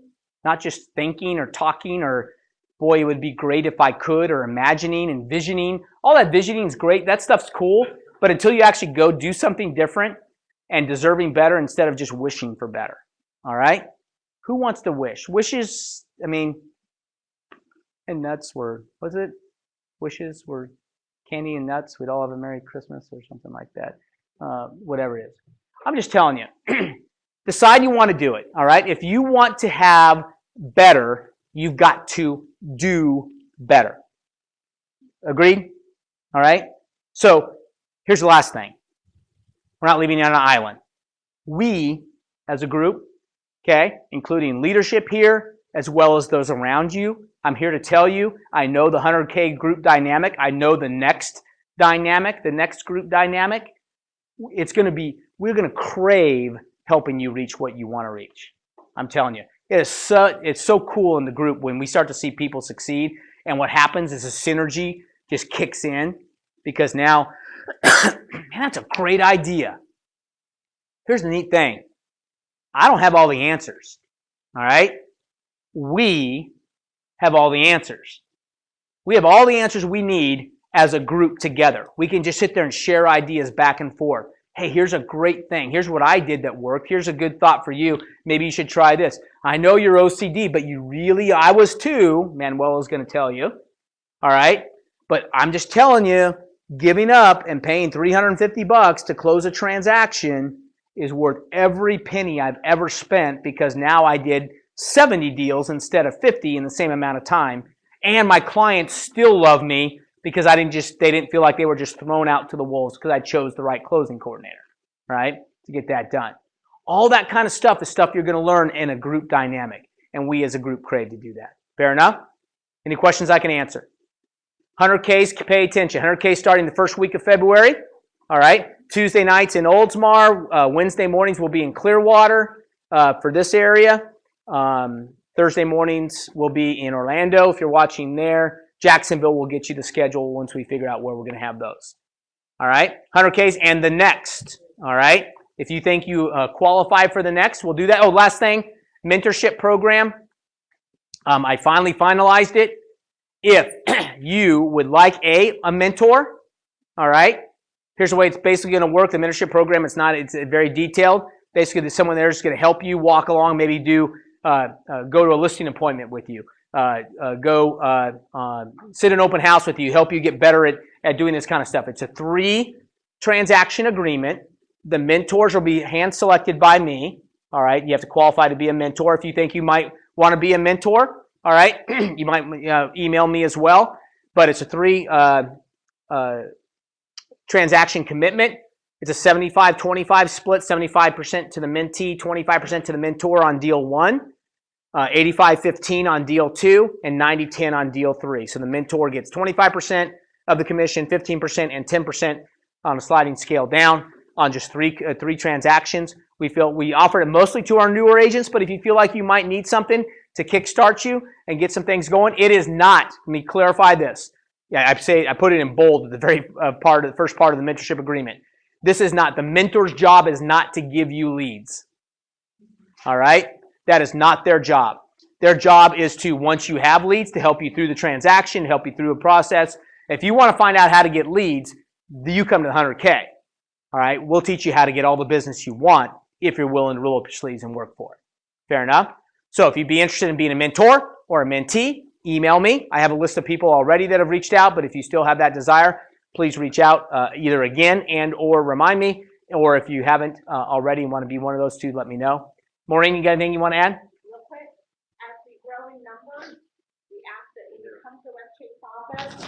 not just thinking or talking or, boy, it would be great if I could, or imagining and visioning. All that visioning is great. That stuff's cool. But until you actually go do something different and deserving better instead of just wishing for better. All right? Who wants to wish? Wishes, and nuts were, was it? Wishes were candy and nuts. We'd all have a Merry Christmas or something like that. Whatever it is. I'm just telling you. Decide you want to do it. All right? If you want to have better, you've got to do better. Agreed? All right? So, here's the last thing. We're not leaving you on an island. We, as a group, okay, including leadership here, as well as those around you, I'm here to tell you, I know the 100K group dynamic. I know the next dynamic, the next group dynamic. It's going to be, we're going to crave helping you reach what you want to reach. I'm telling you. It's so cool in the group when we start to see people succeed. And what happens is a synergy just kicks in because now, man, that's a great idea. Here's the neat thing. I don't have all the answers. All right? We have all the answers. We have all the answers we need as a group together. We can just sit there and share ideas back and forth. Hey, here's a great thing. Here's what I did that worked. Here's a good thought for you. Maybe you should try this. I know you're OCD, but I was too. Manuel is going to tell you. All right? But I'm just telling you, giving up and paying $350 to close a transaction is worth every penny I've ever spent because now I did 70 deals instead of 50 in the same amount of time. And my clients still love me because they didn't feel like they were just thrown out to the wolves because I chose the right closing coordinator, right, to get that done. All that kind of stuff is stuff you're going to learn in a group dynamic, and we as a group crave to do that. Fair enough? Any questions I can answer? 100Ks, pay attention. 100K starting the first week of February, all right? Tuesday nights in Oldsmar. Wednesday mornings will be in Clearwater for this area. Thursday mornings will be in Orlando if you're watching there. Jacksonville will get you the schedule once we figure out where we're going to have those. All right, 100Ks and the next. All right, if you think you qualify for the next, we'll do that. Oh, last thing, mentorship program. I finally finalized it. If you would like a mentor, all right, here's the way it's basically going to work. The mentorship program, it's very detailed. Basically, there's someone there that's going to help you walk along, maybe go to a listing appointment with you, go sit an open house with you, help you get better at doing this kind of stuff. It's a 3-transaction agreement. The mentors will be hand-selected by me. All right, you have to qualify to be a mentor. If you think you might want to be a mentor, all right, you might email me as well. But it's a 3-transaction commitment. It's a 75-25 split, 75% to the mentee, 25% to the mentor on deal 1, 85-15 on deal 2, and 90-10 on deal 3. So the mentor gets 25% of the commission, 15%, and 10% on a sliding scale down on just three transactions. We offer it mostly to our newer agents, but if you feel like you might need something to kickstart you and get some things going, it is not. Let me clarify this. Yeah, I put it in bold at the very first part of the mentorship agreement. This is not, the mentor's job is not to give you leads. All right? That is not their job. Their job is to, once you have leads, to help you through the transaction, help you through a process. If you want to find out how to get leads, you come to the 100K. All right? We'll teach you how to get all the business you want if you're willing to roll up your sleeves and work for it. Fair enough? So if you'd be interested in being a mentor or a mentee, email me. I have a list of people already that have reached out, but if you still have that desire, please reach out either again and or remind me, or if you haven't already and want to be one of those two, let me know. Maureen, you got anything you want to add? Real quick, as we grow in numbers, we ask that when you come to West Chase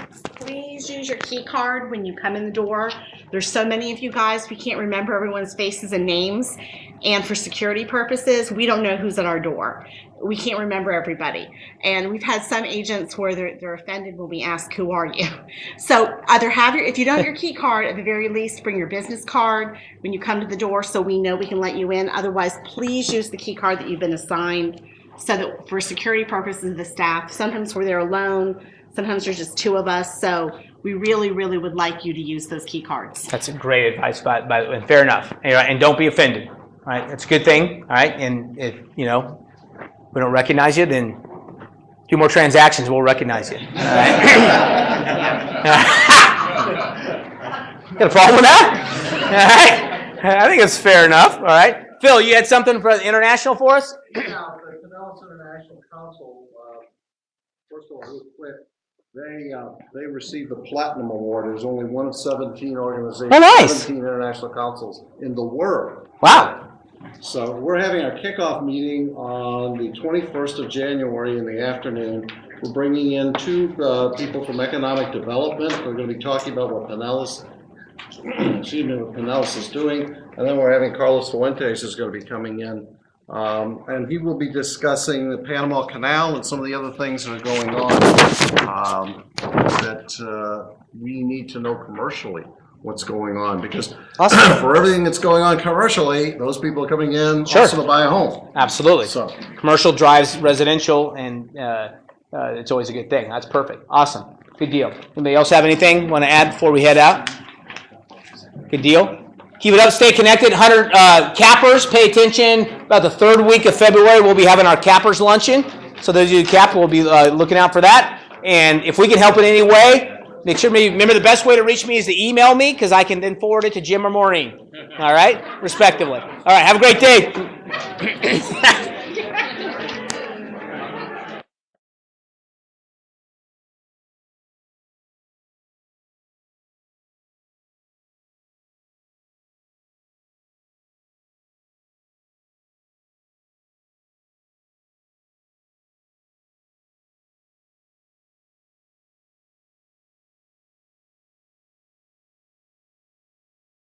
office, please use your key card when you come in the door. There's so many of you guys, we can't remember everyone's faces and names. And for security purposes, we don't know who's at our door. We can't remember everybody. And we've had some agents where they're offended when we ask, who are you? So either if you don't have your key card, at the very least, bring your business card when you come to the door so we know we can let you in. Otherwise, please use the key card that you've been assigned so that for security purposes, the staff, sometimes we're there alone, sometimes there's just 2 of us. So we really, really would like you to use those key cards. That's a great advice, and fair enough. And don't be offended. All right, that's a good thing. All right, and if we don't recognize you, then 2 more transactions, we'll recognize you. All right. Got a problem with that? All right, I think it's fair enough. All right, Phil, you had something for the international for us? Yeah, the Pinellas International Council. First of all, real quick, they received the Platinum Award. There's only one of 17 organizations, oh, nice. 17 international councils in the world. Wow. So we're having our kickoff meeting on the 21st of January in the afternoon. We're bringing in 2 people from economic development. We're going to be talking about what Pinellas, what Pinellas is doing. And then we're having Carlos Fuentes is going to be coming in. And he will be discussing the Panama Canal and some of the other things that are going on that we need to know commercially what's going on, because awesome. For everything that's going on commercially, those people are coming in also to buy a home. Absolutely. So commercial drives residential, and it's always a good thing. That's perfect. Awesome. Good deal. Anybody else have anything want to add before we head out? Good deal. Keep it up. Stay connected. 100 cappers. Pay attention. About the 3rd week of February, we'll be having our cappers luncheon. So those of you who cap, we'll be looking out for that. And if we can help in any way, make sure, remember the best way to reach me is to email me, because I can then forward it to Jim or Maureen. All right? Respectively. All right. Have a great day.